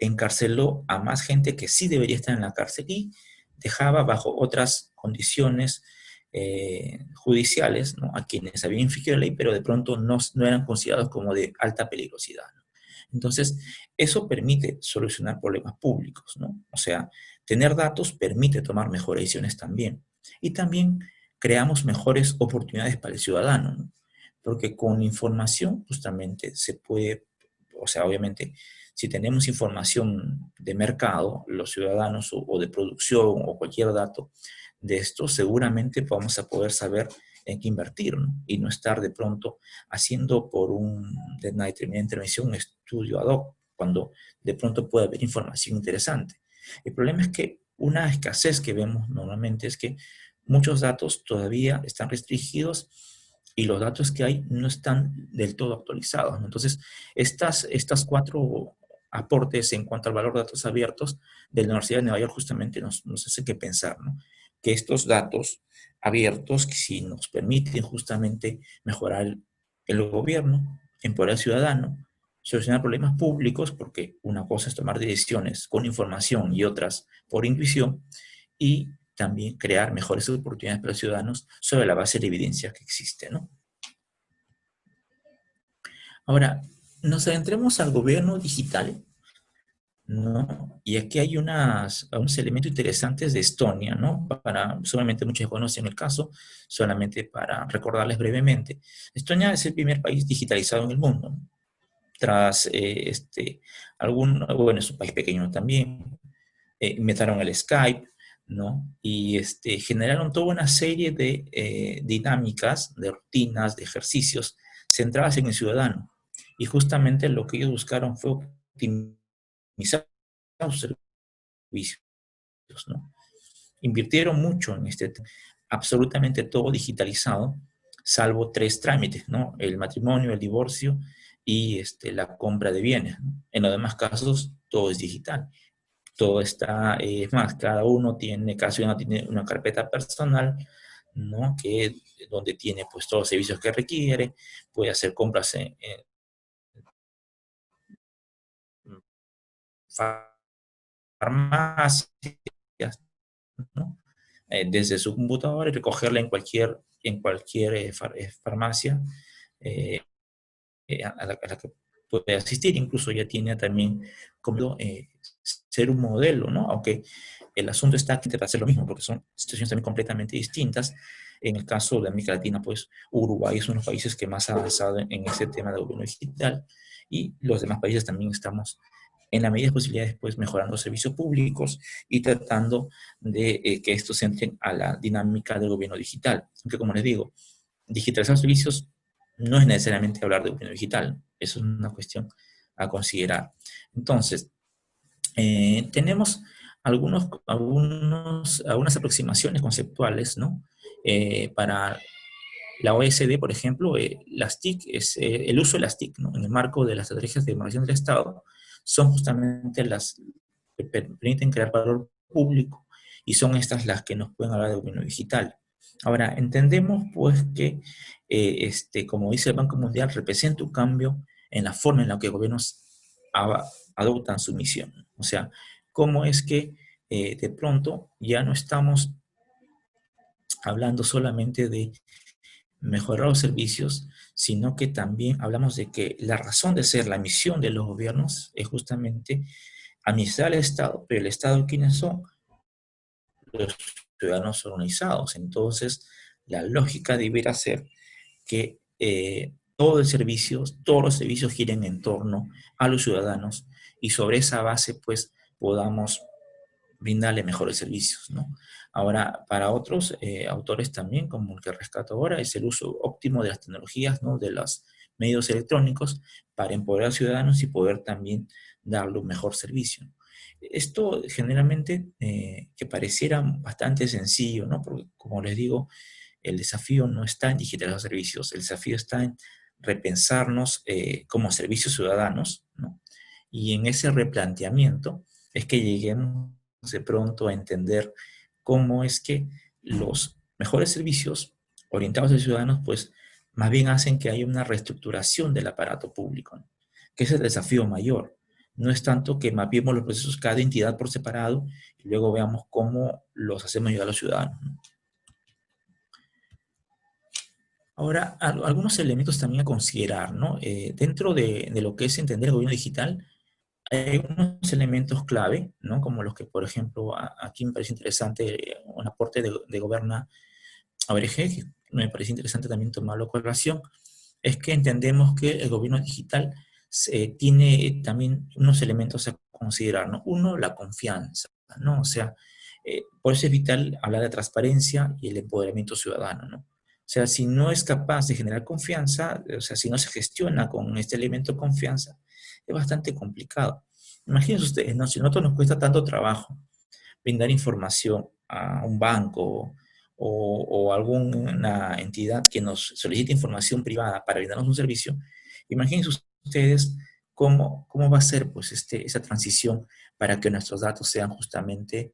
encarceló a más gente que sí debería estar en la cárcel y dejaba bajo otras condiciones judiciales, ¿no?, a quienes habían infringido la ley, pero de pronto no eran considerados como de alta peligrosidad, ¿no? Entonces, eso permite solucionar problemas públicos, ¿no? O sea, tener datos permite tomar mejores decisiones también. Y también creamos mejores oportunidades para el ciudadano, ¿no? Porque con información justamente se puede, o sea, obviamente, si tenemos información de mercado, los ciudadanos o de producción o cualquier dato de esto, seguramente vamos a poder saber en qué invertir, ¿no? Y no estar de pronto haciendo de una determinada intervención un estudio ad hoc, cuando de pronto puede haber información interesante. El problema es que una escasez que vemos normalmente es que muchos datos todavía están restringidos y los datos que hay no están del todo actualizados, ¿no? Entonces, estas cuatro aportes en cuanto al valor de datos abiertos de la Universidad de Nueva York justamente nos hace que pensar, ¿no? Que estos datos abiertos, que si nos permiten justamente mejorar el gobierno, empoderar al ciudadano, solucionar problemas públicos, porque una cosa es tomar decisiones con información y otras por intuición, y también crear mejores oportunidades para los ciudadanos sobre la base de la evidencia que existe, ¿no? Ahora, nos adentremos al gobierno digital, ¿no? Y aquí hay unos elementos interesantes de Estonia, ¿no? Solamente muchos conocen el caso, solamente para recordarles brevemente. Estonia es el primer país digitalizado en el mundo, ¿no? Tras bueno, es un país pequeño también, inventaron el Skype, ¿no? Y generaron toda una serie de dinámicas, de rutinas, de ejercicios centradas en el ciudadano. Y justamente lo que ellos buscaron fue optimizar sus servicios, ¿no? Invirtieron mucho en absolutamente todo digitalizado, salvo tres trámites, ¿no? El matrimonio, el divorcio y la compra de bienes, ¿no? En los demás casos, todo es digital. Todo está, es más, cada uno tiene una carpeta personal, ¿no? Donde tiene pues todos los servicios que requiere, puede hacer compras en farmacias, ¿no? Desde su computadora y recogerla en cualquier farmacia eh, a la que puede asistir. Incluso ya tiene también como ser un modelo, ¿no? Aunque el asunto está que intenta hacer lo mismo, porque son situaciones también completamente distintas. En el caso de América Latina, pues Uruguay es uno de los países que más ha avanzado en ese tema de gobierno digital, y los demás países también estamos en la medida de posibilidades, pues mejorando servicios públicos y tratando de que estos entren a la dinámica del gobierno digital. Aunque, como les digo, digitalizar servicios no es necesariamente hablar de gobierno digital, eso es una cuestión a considerar. Entonces, tenemos algunas aproximaciones conceptuales, ¿no? Para la OSD, por ejemplo, las TIC el uso de las TIC, ¿no? En el marco de las estrategias de innovación del Estado, son justamente las que permiten crear valor público, y son estas las que nos pueden hablar de gobierno digital. Ahora, entendemos pues que, como dice el Banco Mundial, representa un cambio en la forma en la que gobiernos adoptan su misión. O sea, cómo es que de pronto ya no estamos hablando solamente de mejorar los servicios, sino que también hablamos de que la razón de ser, la misión de los gobiernos es justamente administrar el Estado, pero el Estado, ¿quiénes son? Los ciudadanos organizados. Entonces, la lógica debería ser que todos los servicios giren en torno a los ciudadanos, y sobre esa base, pues, podamos brindarle mejores servicios, ¿no? Ahora, para otros autores también, como el que rescato ahora, es el uso óptimo de las tecnologías, ¿no? De los medios electrónicos para empoderar a los ciudadanos y poder también darle un mejor servicio. Esto generalmente, que pareciera bastante sencillo, ¿no? Porque, como les digo, el desafío no está en digitalizar los servicios, el desafío está en repensarnos como servicios ciudadanos, ¿no? Y en ese replanteamiento es que lleguemos de pronto a entender cómo es que los mejores servicios orientados a los ciudadanos, pues más bien hacen que haya una reestructuración del aparato público, ¿no? Que es el desafío mayor. No es tanto que mapeemos los procesos cada entidad por separado y luego veamos cómo los hacemos llegar a los ciudadanos, ¿no? Ahora, algunos elementos también a considerar, ¿no? Dentro de lo que es entender el gobierno digital, hay unos elementos clave, ¿no? Como los que, por ejemplo, aquí me parece interesante un aporte de ORG, que me parece interesante también tomarlo a colación, es que entendemos que el gobierno digital tiene también unos elementos a considerar, ¿no? Uno, la confianza, ¿no? O sea, por eso es vital hablar de transparencia y el empoderamiento ciudadano, ¿no? O sea, si no es capaz de generar confianza, o sea, si no se gestiona con este elemento de confianza, es bastante complicado. Imagínense ustedes, ¿no? Si a nosotros nos cuesta tanto trabajo brindar información a un banco o alguna entidad que nos solicite información privada para brindarnos un servicio, imagínense ustedes cómo va a ser pues, esa transición para que nuestros datos sean justamente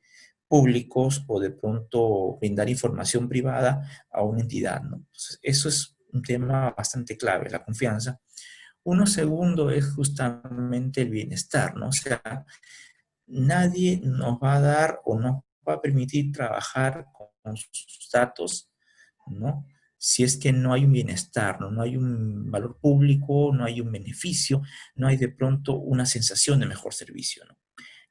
públicos o de pronto brindar información privada a una entidad, ¿no? Entonces, eso es un tema bastante clave, la confianza. Uno segundo es justamente el bienestar, ¿no? O sea, nadie nos va a dar o nos va a permitir trabajar con sus datos, ¿no? Si es que no hay un bienestar, ¿no? No hay un valor público, no hay un beneficio, no hay de pronto una sensación de mejor servicio, ¿no?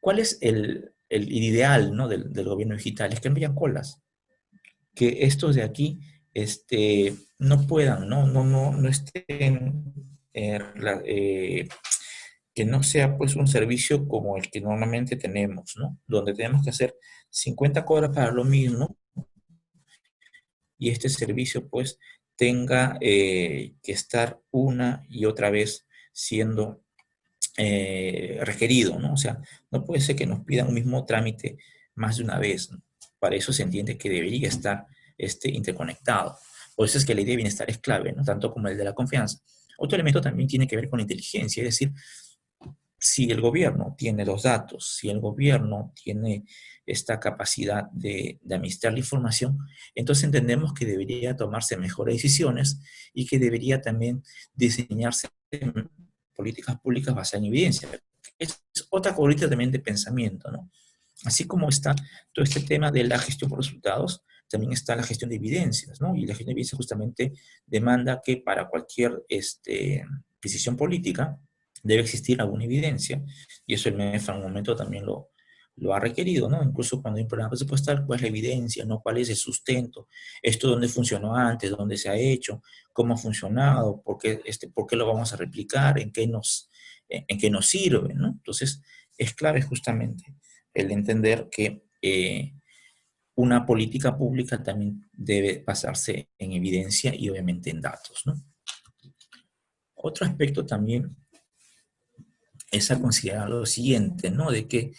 ¿Cuál es el ideal, ¿no? del gobierno digital? Es que no hayan colas, que estos de aquí no puedan, no estén, que no sea pues un servicio como el que normalmente tenemos, ¿no? Donde tenemos que hacer 50 cobras para lo mismo y este servicio pues tenga que estar una y otra vez siendo requerido, ¿no? O sea, no puede ser que nos pidan un mismo trámite más de una vez, ¿no? Para eso se entiende que debería estar interconectado. Por eso es que la idea de bienestar es clave, ¿no? Tanto como el de la confianza. Otro elemento también tiene que ver con la inteligencia, es decir, si el gobierno tiene los datos, si el gobierno tiene esta capacidad de administrar la información, entonces entendemos que debería tomarse mejores decisiones y que debería también diseñarse políticas públicas basadas en evidencia. Es otra corriente también de pensamiento, ¿no? Así como está todo este tema de la gestión por resultados, también está la gestión de evidencias, ¿no? Y la gestión de evidencias justamente demanda que para cualquier decisión política debe existir alguna evidencia, y eso el MEF en un momento también lo ha requerido, ¿no? Incluso cuando hay un programa presupuestal, ¿cuál es la evidencia, no? ¿Cuál es el sustento? ¿Esto dónde funcionó antes? ¿Dónde se ha hecho? ¿Cómo ha funcionado? ¿Por qué lo vamos a replicar? En qué nos sirve, ¿no? Entonces, es clave justamente el entender que una política pública también debe basarse en evidencia y obviamente en datos, ¿no? Otro aspecto también es a considerar lo siguiente, ¿no? De que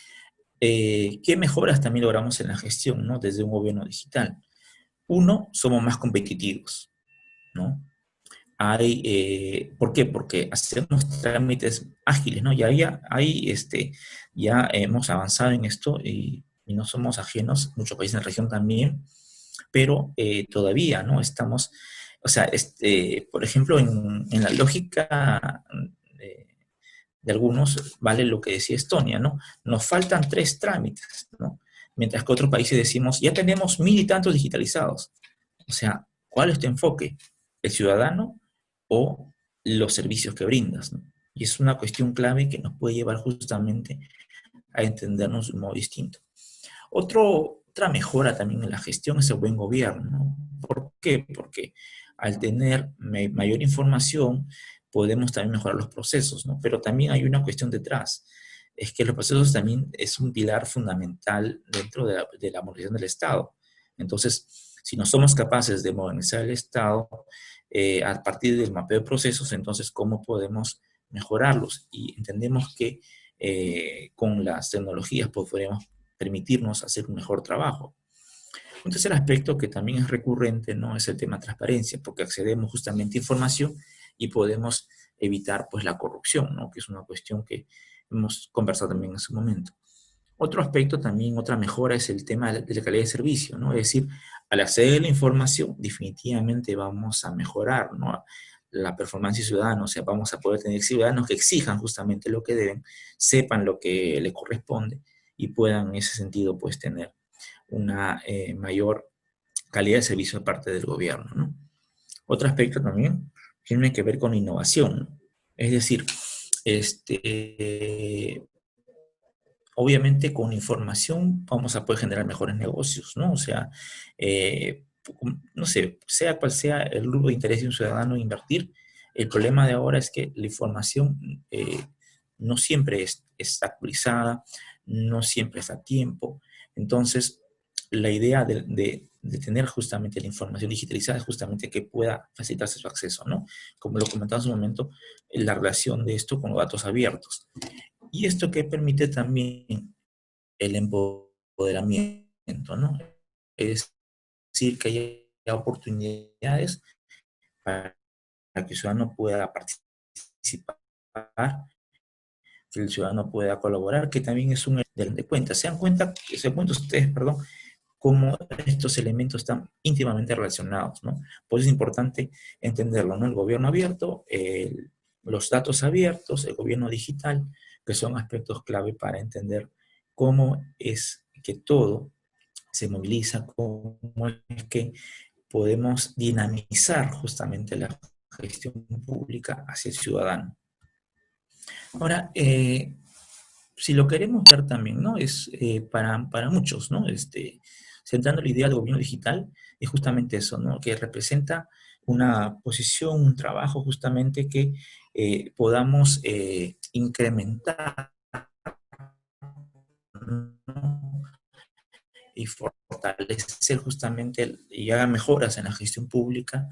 qué mejoras también logramos en la gestión, ¿no? Desde un gobierno digital. Uno, somos más competitivos, ¿no? ¿Por qué? Porque hacemos trámites ágiles, ¿no? Ya hemos avanzado en esto y no somos ajenos, muchos países en la región también, pero todavía, ¿no? Estamos, o sea, por ejemplo, en la lógica de, de algunos, vale lo que decía Estonia, ¿no? Nos faltan 3 trámites, ¿no? Mientras que otros países decimos, ya tenemos 1000 y tantos digitalizados. O sea, ¿cuál es tu enfoque? ¿El ciudadano o los servicios que brindas, ¿no? Y es una cuestión clave que nos puede llevar justamente a entendernos de un modo distinto. Otra mejora también en la gestión es el buen gobierno, ¿no? ¿Por qué? Porque al tener mayor información podemos también mejorar los procesos, ¿no? Pero también hay una cuestión detrás, es que los procesos también es un pilar fundamental dentro de la modernización del Estado. Entonces, si no somos capaces de modernizar el Estado a partir del mapeo de procesos, entonces, ¿cómo podemos mejorarlos? Y entendemos que con las tecnologías podremos permitirnos hacer un mejor trabajo. Un tercer aspecto que también es recurrente, ¿no? Es el tema de transparencia, porque accedemos justamente a información y podemos evitar pues la corrupción, ¿no? Que es una cuestión que hemos conversado también en su momento. Otro aspecto también, otra mejora es el tema de la calidad de servicio, ¿no? Es decir, al acceder a la información, definitivamente vamos a mejorar, ¿no? La performance ciudadana, o sea, vamos a poder tener ciudadanos que exijan justamente lo que deben, sepan lo que les corresponde y puedan en ese sentido pues tener una mayor calidad de servicio de parte del gobierno, ¿no? Otro aspecto también tiene que ver con innovación, ¿no? Es decir, obviamente con información vamos a poder generar mejores negocios, ¿no? O sea, no sé, sea cual sea el rubro de interés de un ciudadano en invertir, el problema de ahora es que la información no siempre está actualizada, no siempre está a tiempo. Entonces, la idea de tener justamente la información digitalizada es justamente que pueda facilitarse su acceso, ¿no? Como lo comentaba hace un momento, la relación de esto con los datos abiertos. Y esto que permite también el empoderamiento, ¿no? Es decir, que haya oportunidades para que el ciudadano pueda participar, que el ciudadano pueda colaborar, que también es un de cuenta. Se dan cuenta ustedes, perdón, cómo estos elementos están íntimamente relacionados, ¿no? Por eso es importante entenderlo, ¿no? El gobierno abierto, los datos abiertos, el gobierno digital, que son aspectos clave para entender cómo es que todo se moviliza, cómo es que podemos dinamizar justamente la gestión pública hacia el ciudadano. Ahora, si lo queremos ver también, ¿no? Es para muchos, ¿no? Centrando la idea del gobierno digital, es justamente eso, ¿no? Que representa una posición, un trabajo justamente que podamos incrementar, ¿no? Y fortalecer justamente y haga mejoras en la gestión pública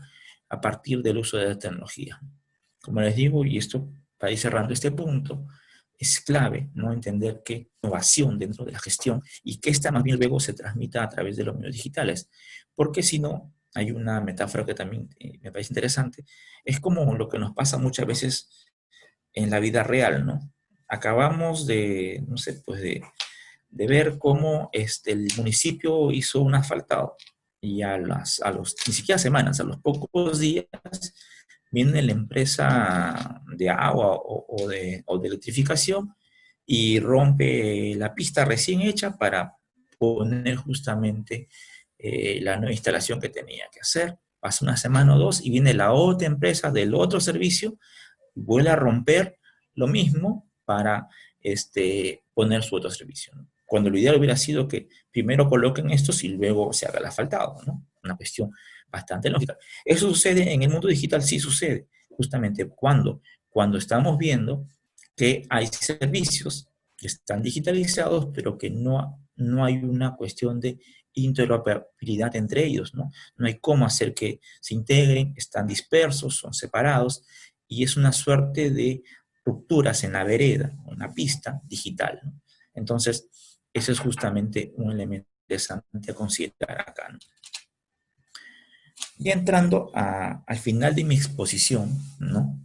a partir del uso de la tecnología. Como les digo, y esto para ir cerrando este punto, es clave, ¿no? Entender que innovación dentro de la gestión y que esta más bien luego se transmita a través de los medios digitales. Porque si no, hay una metáfora que también me parece interesante, es como lo que nos pasa muchas veces en la vida real, ¿no? Acabamos de, no sé, pues de ver cómo el municipio hizo un asfaltado y ni siquiera semanas, a los pocos días, viene la empresa de agua o de electrificación y rompe la pista recién hecha para poner justamente la nueva instalación que tenía que hacer. Pasa una semana o dos y viene la otra empresa del otro servicio, vuelve a romper lo mismo para poner su otro servicio, ¿no? Cuando lo ideal hubiera sido que primero coloquen estos y luego se haga el asfaltado, ¿no? Una cuestión bastante lógica. Eso sucede en el mundo digital, sí sucede, justamente cuando estamos viendo que hay servicios que están digitalizados, pero que no hay una cuestión de interoperabilidad entre ellos, ¿no? No hay cómo hacer que se integren, están dispersos, son separados, y es una suerte de rupturas en la vereda, en la pista digital, ¿no? Entonces, ese es justamente un elemento interesante a considerar acá, ¿no? Y entrando al final de mi exposición, ¿no?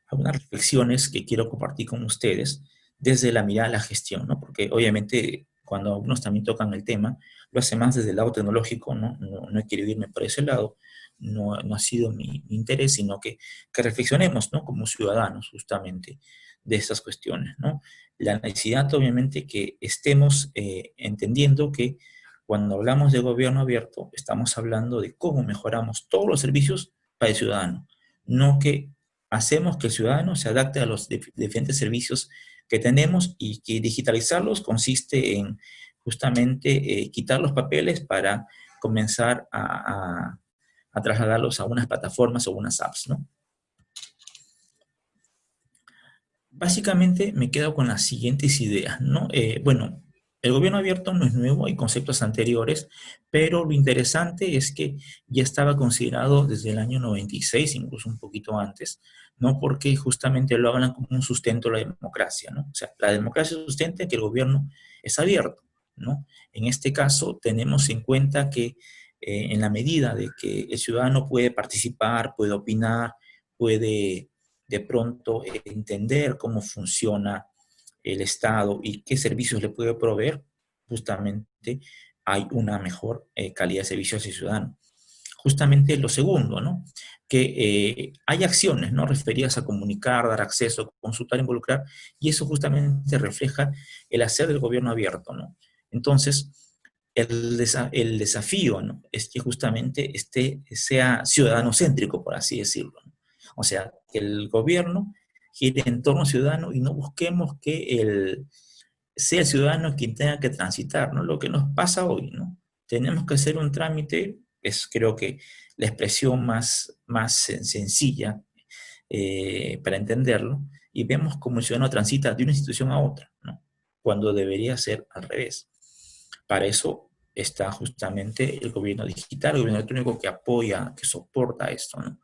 Algunas reflexiones que quiero compartir con ustedes desde la mirada de la gestión, ¿no? Porque obviamente cuando algunos también tocan el tema, lo hace más desde el lado tecnológico, ¿no? No he querido irme por ese lado, no ha sido mi interés, sino que reflexionemos, ¿no? Como ciudadanos justamente de estas cuestiones, ¿no? La necesidad obviamente que estemos entendiendo que cuando hablamos de gobierno abierto, estamos hablando de cómo mejoramos todos los servicios para el ciudadano, no que hacemos que el ciudadano se adapte a los diferentes servicios que tenemos y que digitalizarlos consiste en justamente quitar los papeles para comenzar a trasladarlos a unas plataformas o unas apps, ¿no? Básicamente me quedo con las siguientes ideas, ¿no? Bueno, el gobierno abierto no es nuevo, hay conceptos anteriores, pero lo interesante es que ya estaba considerado desde el año 96, incluso un poquito antes, ¿no? Porque justamente lo hablan como un sustento de la democracia, ¿no? O sea, la democracia sustenta que el gobierno es abierto, ¿no? En este caso tenemos en cuenta que en la medida de que el ciudadano puede participar, puede opinar, puede de pronto entender cómo funciona el Estado y qué servicios le puede proveer, justamente hay una mejor calidad de servicio hacia el ciudadano. Justamente lo segundo, ¿no? Que hay acciones, ¿no? Referidas a comunicar, dar acceso, consultar, involucrar, y eso justamente refleja el hacer del gobierno abierto, ¿no? Entonces, el desafío, ¿no? Es que justamente sea ciudadano céntrico, por así decirlo, ¿no? O sea, que el gobierno gire en torno al ciudadano y no busquemos que sea el ciudadano quien tenga que transitar, ¿no? Lo que nos pasa hoy, ¿no? Tenemos que hacer un trámite Es creo que la expresión más sencilla para entenderlo, y vemos cómo el ciudadano transita de una institución a otra, ¿no? Cuando debería ser al revés. Para eso está justamente el gobierno digital, el gobierno electrónico que apoya, que soporta esto, ¿no?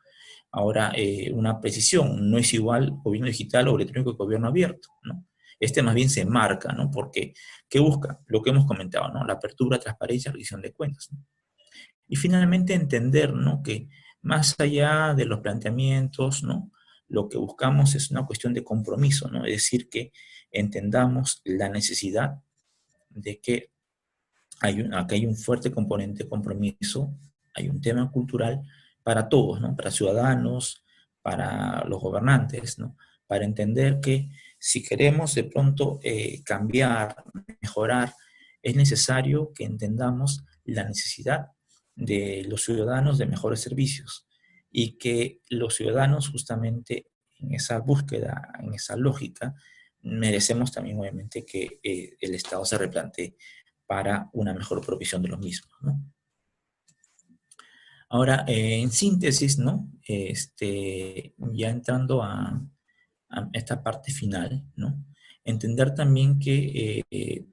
Ahora, una precisión, no es igual gobierno digital o electrónico que gobierno abierto, ¿no? Este más bien se marca, ¿no? Porque, ¿qué busca? Lo que hemos comentado, ¿no? La apertura, transparencia, rendición de cuentas, ¿no? Y finalmente entender, ¿no? Que más allá de los planteamientos, ¿no? Lo que buscamos es una cuestión de compromiso, ¿no? Es decir, que entendamos la necesidad de que acá hay un fuerte componente de compromiso, hay un tema cultural para todos, ¿no? Para ciudadanos, para los gobernantes, ¿no? Para entender que si queremos de pronto cambiar, mejorar, es necesario que entendamos la necesidad de los ciudadanos de mejores servicios y que los ciudadanos justamente en esa búsqueda, en esa lógica, merecemos también obviamente que el Estado se replantee para una mejor provisión de los mismos, ¿no? Ahora, en síntesis, ¿no? Ya entrando a esta parte final, ¿no? Entender también que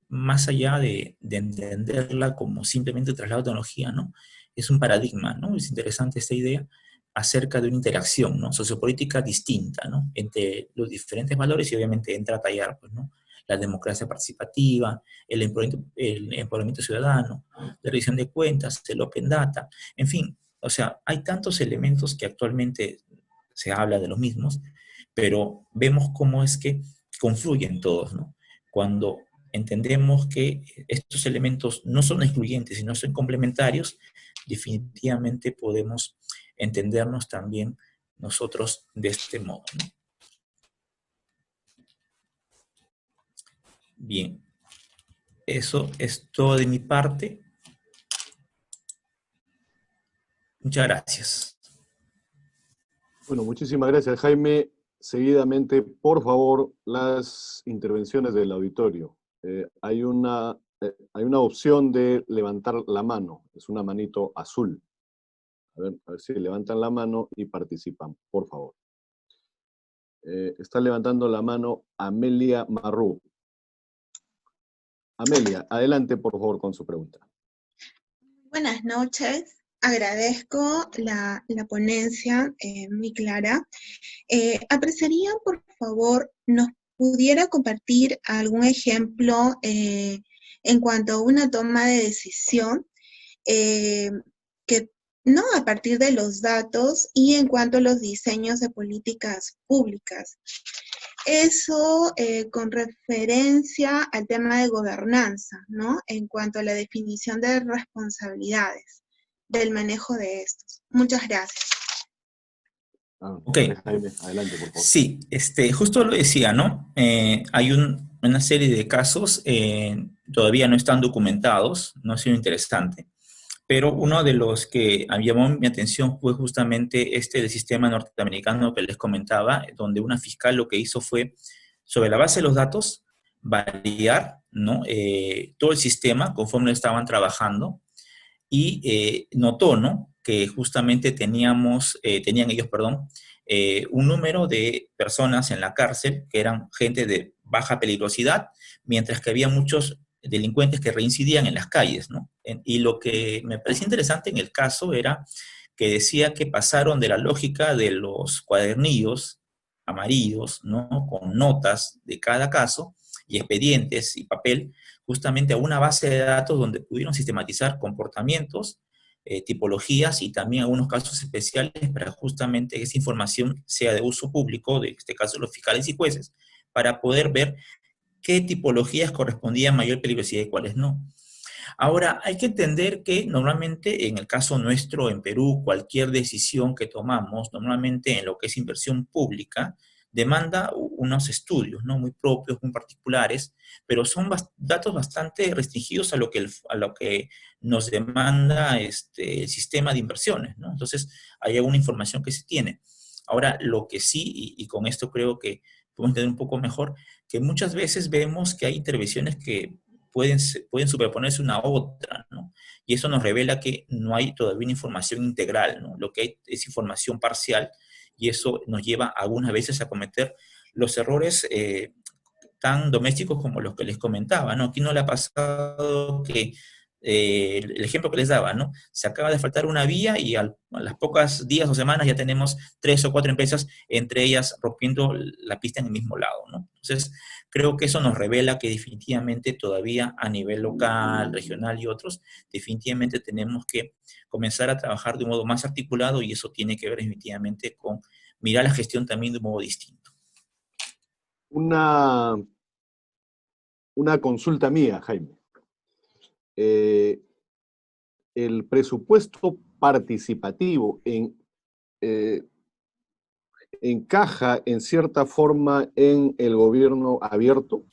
más allá de entenderla como simplemente traslado de tecnología, ¿no? Es un paradigma, ¿no? Es interesante esta idea acerca de una interacción, ¿no? Sociopolítica distinta, ¿no? Entre los diferentes valores y obviamente entra a tallar, pues, ¿no? La democracia participativa, el empoderamiento ciudadano, la rendición de cuentas, el open data, en fin, o sea, hay tantos elementos que actualmente se habla de los mismos, pero vemos cómo es que confluyen todos, ¿no? Cuando entendemos que estos elementos no son excluyentes, sino son complementarios, definitivamente podemos entendernos también nosotros de este modo, ¿no? Bien, eso es todo de mi parte. Muchas gracias. Bueno, muchísimas gracias, Jaime. Seguidamente, por favor, las intervenciones del auditorio. Hay una opción de levantar la mano. Es una manito azul. A ver si levantan la mano y participan, por favor. Está levantando la mano Amelia Marrú. Amelia, adelante, por favor, con su pregunta. Buenas noches. Agradezco la ponencia muy clara. Apreciaría, por favor, nos pudiera compartir algún ejemplo en cuanto a una toma de decisión que no a partir de los datos y en cuanto a los diseños de políticas públicas. Eso con referencia al tema de gobernanza, ¿no? En cuanto a la definición de responsabilidades del manejo de estos. Muchas gracias. Ok. Jaime, adelante, por favor. Sí, justo lo decía, ¿no? Hay una serie de casos, todavía no están documentados, no ha sido interesante, pero uno de los que llamó mi atención fue justamente del sistema norteamericano que les comentaba, donde una fiscal lo que hizo fue, sobre la base de los datos, validar, ¿no? Todo el sistema conforme lo estaban trabajando y notó, ¿no? Que justamente tenían ellos, perdón, un número de personas en la cárcel que eran gente de baja peligrosidad, mientras que había muchos delincuentes que reincidían en las calles, ¿no? Y lo que me parecía interesante en el caso era que decía que pasaron de la lógica de los cuadernillos amarillos, ¿no? Con notas de cada caso y expedientes y papel, justamente a una base de datos donde pudieron sistematizar comportamientos, tipologías y también algunos casos especiales para justamente que esa información sea de uso público, de este caso los fiscales y jueces, para poder ver qué tipologías correspondían a mayor peligrosidad y cuáles no. Ahora, hay que entender que normalmente en el caso nuestro en Perú, cualquier decisión que tomamos, normalmente en lo que es inversión pública, demanda unos estudios, ¿no? Muy propios, muy particulares, pero son datos bastante restringidos a lo que nos demanda el sistema de inversiones, ¿no? Entonces, hay alguna información que se tiene. Ahora, lo que sí, y con esto creo que podemos entender un poco mejor, que muchas veces vemos que hay intervenciones que pueden superponerse una a otra, ¿no? y eso nos revela que no hay todavía una información integral, ¿no? Lo que hay es información parcial, y eso nos lleva algunas veces a cometer los errores tan domésticos como los que les comentaba, ¿no? Aquí no le ha pasado que el ejemplo que les daba, ¿no? Se acaba de faltar una vía y a las pocas días o semanas ya tenemos 3 o 4 empresas, entre ellas rompiendo la pista en el mismo lado, ¿no? Entonces, creo que eso nos revela que definitivamente todavía a nivel local, regional y otros, definitivamente tenemos que comenzar a trabajar de un modo más articulado, y eso tiene que ver definitivamente con mirar la gestión también de un modo distinto. Una, una consulta mía, Jaime. Eh, el presupuesto participativo eh, encaja en cierta forma en el gobierno abierto.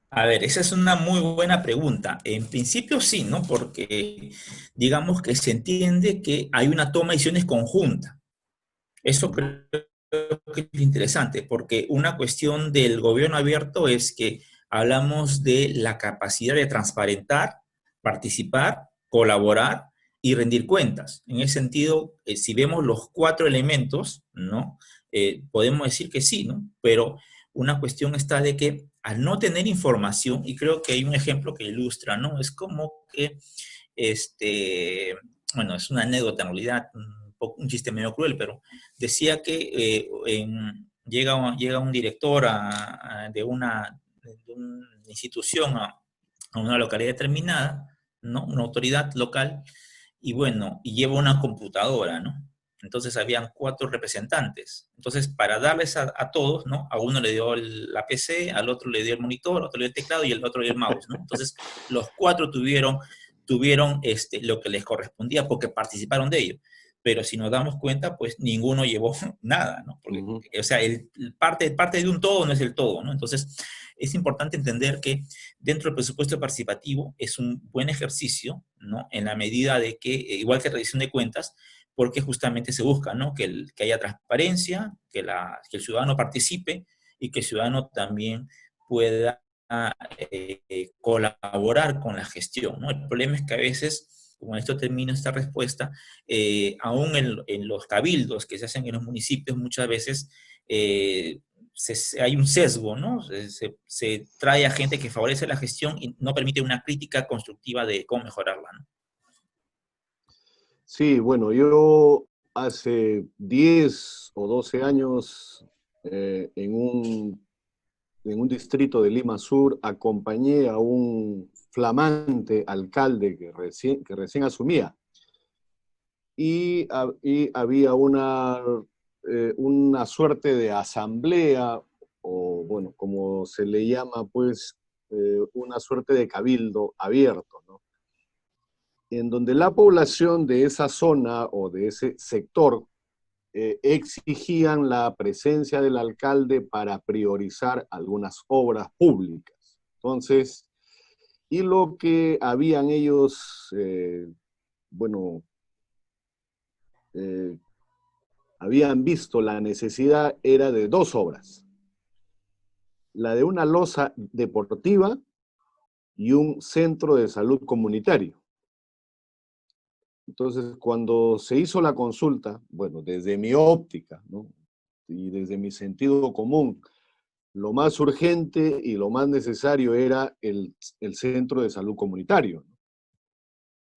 A ver, esa es una muy buena pregunta. En principio sí, ¿no? Porque digamos que se entiende que hay una toma de decisiones conjunta. Eso creo que es interesante, porque una cuestión del gobierno abierto es que hablamos de la capacidad de transparentar, participar, colaborar y rendir cuentas. En ese sentido, si vemos los 4 elementos, ¿no? Podemos decir que sí, ¿no? Pero una cuestión está de que al no tener información, y creo que hay un ejemplo que ilustra, ¿no? Es como que, bueno, es una anécdota en realidad, un chiste medio cruel, pero decía que llega un director de una institución a una localidad determinada, ¿no? Una autoridad local, y bueno, y lleva una computadora, ¿no? Entonces habían 4 representantes. Entonces, para darles a todos, ¿no? A uno le dio la PC, al otro le dio el monitor, a otro le dio el teclado y al otro le dio el mouse, ¿no? Entonces, los 4 tuvieron lo que les correspondía porque participaron de ello. Pero si nos damos cuenta, pues ninguno llevó nada, ¿no? Porque, o sea, parte de un todo no es el todo, ¿no? Entonces, es importante entender que dentro del presupuesto participativo es un buen ejercicio, ¿no? En la medida de que, igual que rendición de cuentas, porque justamente se busca, ¿no? Que haya transparencia, que el ciudadano participe y que el ciudadano también pueda colaborar con la gestión, ¿no? El problema es que a veces, como esto termino esta respuesta, aún en los cabildos que se hacen en los municipios, muchas veces hay un sesgo, ¿no? Se trae a gente que favorece la gestión y no permite una crítica constructiva de cómo mejorarla, ¿no? Sí, bueno, yo hace 10 o 12 años en un distrito de Lima Sur acompañé a un flamante alcalde que recién asumía y había una suerte de asamblea o bueno, como se le llama pues una suerte de cabildo abierto, ¿no? En donde la población de esa zona o de ese sector exigían la presencia del alcalde para priorizar algunas obras públicas. Entonces, y lo que habían ellos, bueno, eh, habían visto la necesidad era de 2 obras, la de una losa deportiva y un centro de salud comunitario. Entonces, cuando se hizo la consulta, bueno, desde mi óptica, ¿no? Y desde mi sentido común, lo más urgente y lo más necesario era el centro de salud comunitario.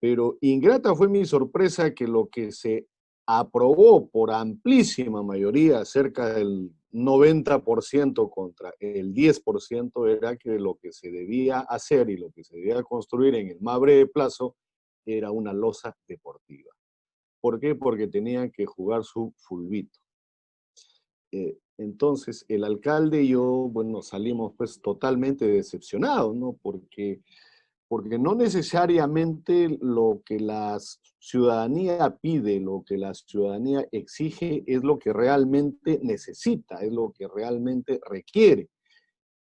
Pero ingrata fue mi sorpresa que lo que se aprobó por amplísima mayoría, cerca del 90% contra el 10%, era que lo que se debía hacer y lo que se debía construir en el más breve plazo era una losa deportiva. ¿Por qué? Porque tenían que jugar su fulbito. Entonces, el alcalde y yo, bueno, salimos pues totalmente decepcionados, ¿no? Porque no necesariamente lo que la ciudadanía pide, lo que la ciudadanía exige es lo que realmente necesita, es lo que realmente requiere.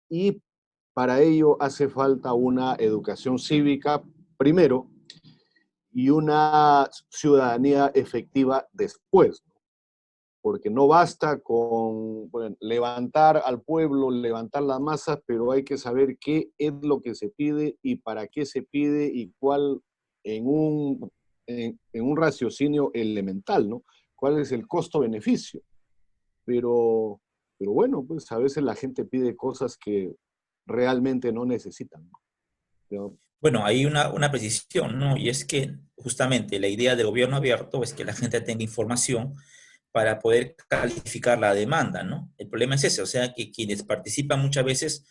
Y para ello hace falta una educación cívica primero y una ciudadanía efectiva después, ¿no? porque no basta con bueno, levantar al pueblo, levantar las masas, pero hay que saber qué es lo que se pide y para qué se pide y cuál en un raciocinio elemental, ¿no? ¿Cuál es el costo-beneficio? Pero, pero bueno, pues a veces la gente pide cosas que realmente no necesitan, ¿no? Pero, Bueno, hay una precisión, ¿no? Y es que justamente la idea del gobierno abierto es que la gente tenga información para poder calificar la demanda, ¿no? El problema es ese, o sea, que quienes participan muchas veces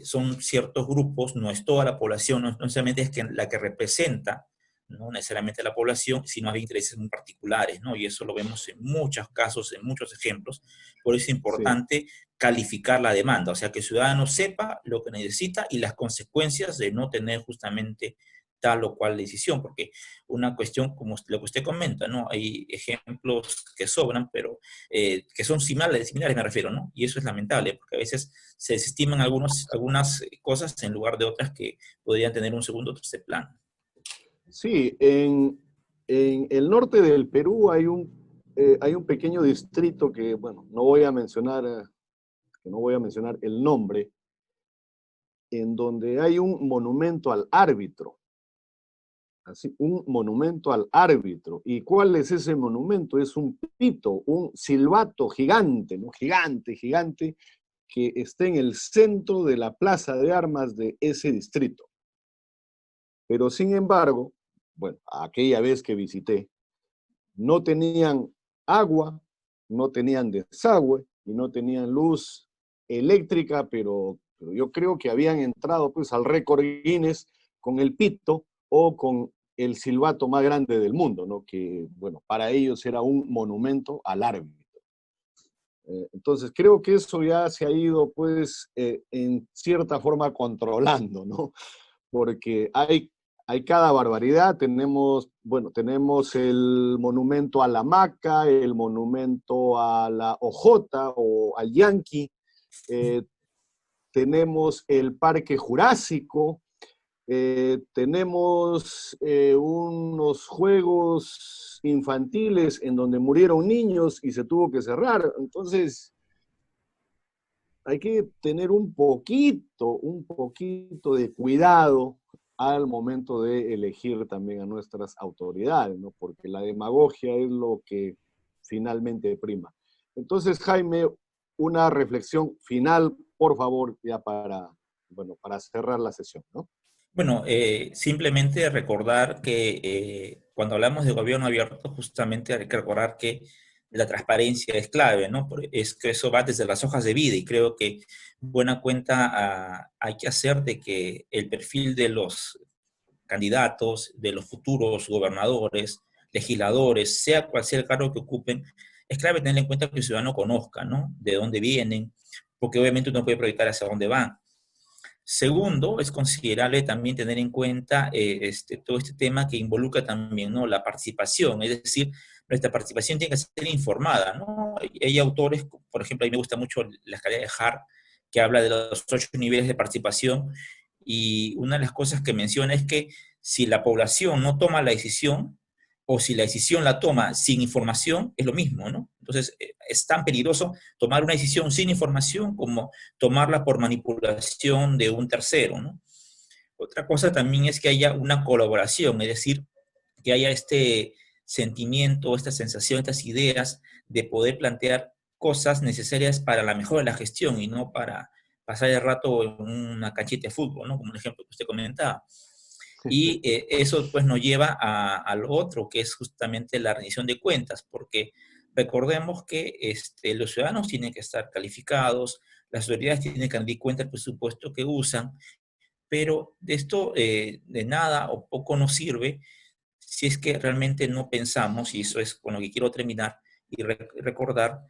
son ciertos grupos, no es toda la población, no necesariamente es que la que representa, no necesariamente la población, sino hay intereses muy particulares, ¿no? Y eso lo vemos en muchos casos, en muchos ejemplos. Por eso es sí. importante calificar la demanda, o sea, que el ciudadano sepa lo que necesita y las consecuencias de no tener justamente tal o cual decisión, porque una cuestión como lo que usted comenta, ¿no? Hay ejemplos que sobran, pero que son similares me refiero, ¿no? Y eso es lamentable, porque a veces se desestiman algunas cosas en lugar de otras que podrían tener un segundo o tercer plano. Sí, en el norte del Perú hay un pequeño distrito que, bueno, que no voy a mencionar el nombre, en donde hay un monumento al árbitro, así, un monumento al árbitro. ¿Y cuál es ese monumento? Es un pito, un silbato gigante, ¿no? Gigante, gigante, que está en el centro de la plaza de armas de ese distrito. Pero sin embargo, bueno, aquella vez que visité, no tenían agua, no tenían desagüe y no tenían luz eléctrica, pero yo creo que habían entrado pues al récord Guinness con el pito o con el silbato más grande del mundo, ¿no? Que, bueno, para ellos era un monumento al árbitro. Entonces, creo que eso ya se ha ido, pues, en cierta forma controlando, ¿no? Porque hay cada barbaridad. Tenemos, bueno, tenemos el monumento a la Maca, el monumento a la Ojota o al Yankee, eh, tenemos el Parque Jurásico, tenemos unos juegos infantiles en donde murieron niños y se tuvo que cerrar. Entonces, hay que tener un poquito de cuidado al momento de elegir también a nuestras autoridades, ¿no? Porque la demagogia es lo que finalmente prima. Entonces, Jaime, una reflexión final, por favor, ya para, bueno, para cerrar la sesión, ¿no? Bueno, simplemente recordar que cuando hablamos de gobierno abierto, justamente hay que recordar que la transparencia es clave, ¿no? Es que eso va desde las hojas de vida y creo que buena cuenta hay que hacer de que el perfil de los candidatos, de los futuros gobernadores, legisladores, sea cual sea el cargo que ocupen, es clave tener en cuenta que el ciudadano conozca, ¿no? De dónde vienen, porque obviamente uno puede proyectar hacia dónde van. Segundo, es considerable también tener en cuenta todo este tema que involucra también, ¿no? La participación, es decir, nuestra participación tiene que ser informada, ¿no? Hay autores, por ejemplo, a mí me gusta mucho la escalera de Hart, que habla de los 8 niveles de participación, y una de las cosas que menciona es que si la población no toma la decisión, o si la decisión la toma sin información, es lo mismo, ¿no? Entonces, es tan peligroso tomar una decisión sin información como tomarla por manipulación de un tercero, ¿no? Otra cosa también es que haya una colaboración, es decir, que haya este sentimiento, esta sensación, estas ideas de poder plantear cosas necesarias para la mejora de la gestión y no para pasar el rato en una canchita de fútbol, ¿no? Como el ejemplo que usted comentaba. Y eso pues nos lleva a lo otro, que es justamente la rendición de cuentas, porque recordemos que los ciudadanos tienen que estar calificados, las autoridades tienen que rendir cuenta del presupuesto que usan, pero de esto de nada o poco nos sirve si es que realmente no pensamos, y eso es con lo que quiero terminar y recordar,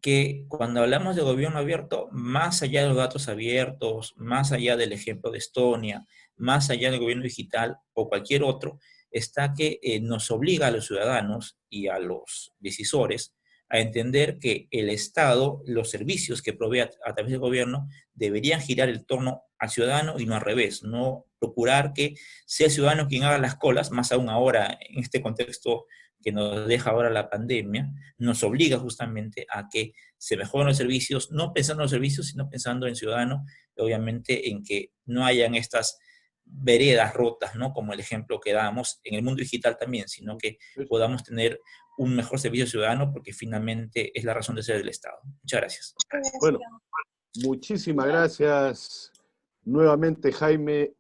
que cuando hablamos de gobierno abierto, más allá de los datos abiertos, más allá del ejemplo de Estonia, más allá del gobierno digital o cualquier otro, está que nos obliga a los ciudadanos y a los decisores a entender que el Estado, los servicios que provee a través del gobierno, deberían girar el torno al ciudadano y no al revés, no procurar que sea el ciudadano quien haga las colas, más aún ahora en este contexto que nos deja ahora la pandemia, nos obliga justamente a que se mejoren los servicios, no pensando en los servicios, sino pensando en ciudadano, y obviamente en que no hayan estas veredas rotas, ¿no? Como el ejemplo que damos en el mundo digital también, sino que podamos tener un mejor servicio ciudadano, porque finalmente es la razón de ser del Estado. Muchas gracias. Bueno, muchísimas gracias nuevamente, Jaime,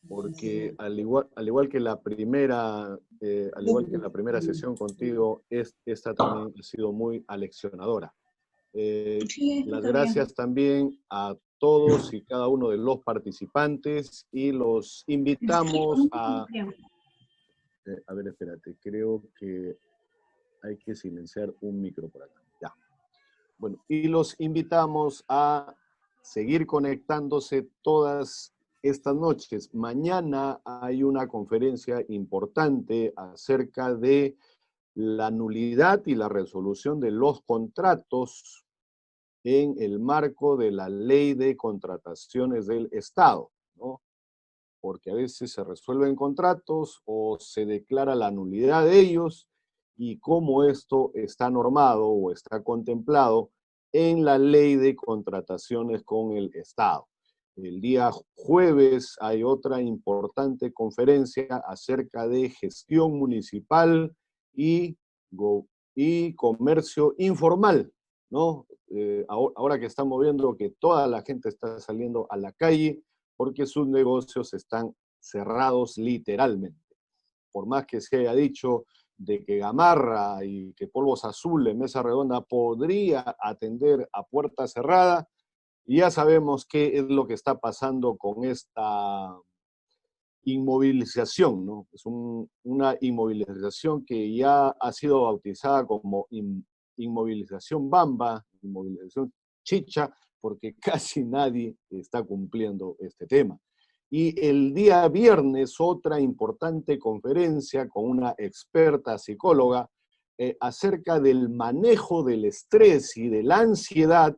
porque al igual que la primera sesión contigo, esta también ha sido muy aleccionadora. Las gracias también a todos y cada uno de los participantes, y los invitamos a ver, espérate, creo que hay que silenciar un micro por acá. Ya. Bueno, y los invitamos a seguir conectándose todas estas noches. Mañana hay una conferencia importante acerca de la nulidad y la resolución de los contratos en el marco de la Ley de Contrataciones del Estado, ¿no? Porque a veces se resuelven contratos o se declara la nulidad de ellos, y cómo esto está normado o está contemplado en la Ley de Contrataciones con el Estado. El día jueves hay otra importante conferencia acerca de gestión municipal y comercio informal, ¿no? Ahora que estamos viendo que toda la gente está saliendo a la calle porque sus negocios están cerrados literalmente. Por más que se haya dicho de que Gamarra y que Polvos Azules, Mesa Redonda, podría atender a puerta cerrada, y ya sabemos qué es lo que está pasando con esta inmovilización, ¿no? Es una inmovilización que ya ha sido bautizada como inmovilización bamba, inmovilización chicha, porque casi nadie está cumpliendo este tema. Y el día viernes, otra importante conferencia con una experta psicóloga acerca del manejo del estrés y de la ansiedad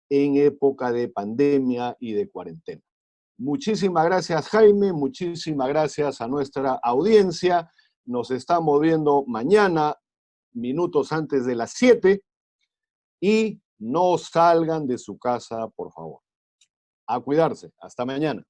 en época de pandemia y de cuarentena. Muchísimas gracias, Jaime, muchísimas gracias a nuestra audiencia. Nos estamos viendo mañana, minutos antes de las 7, y no salgan de su casa, por favor. A cuidarse. Hasta mañana.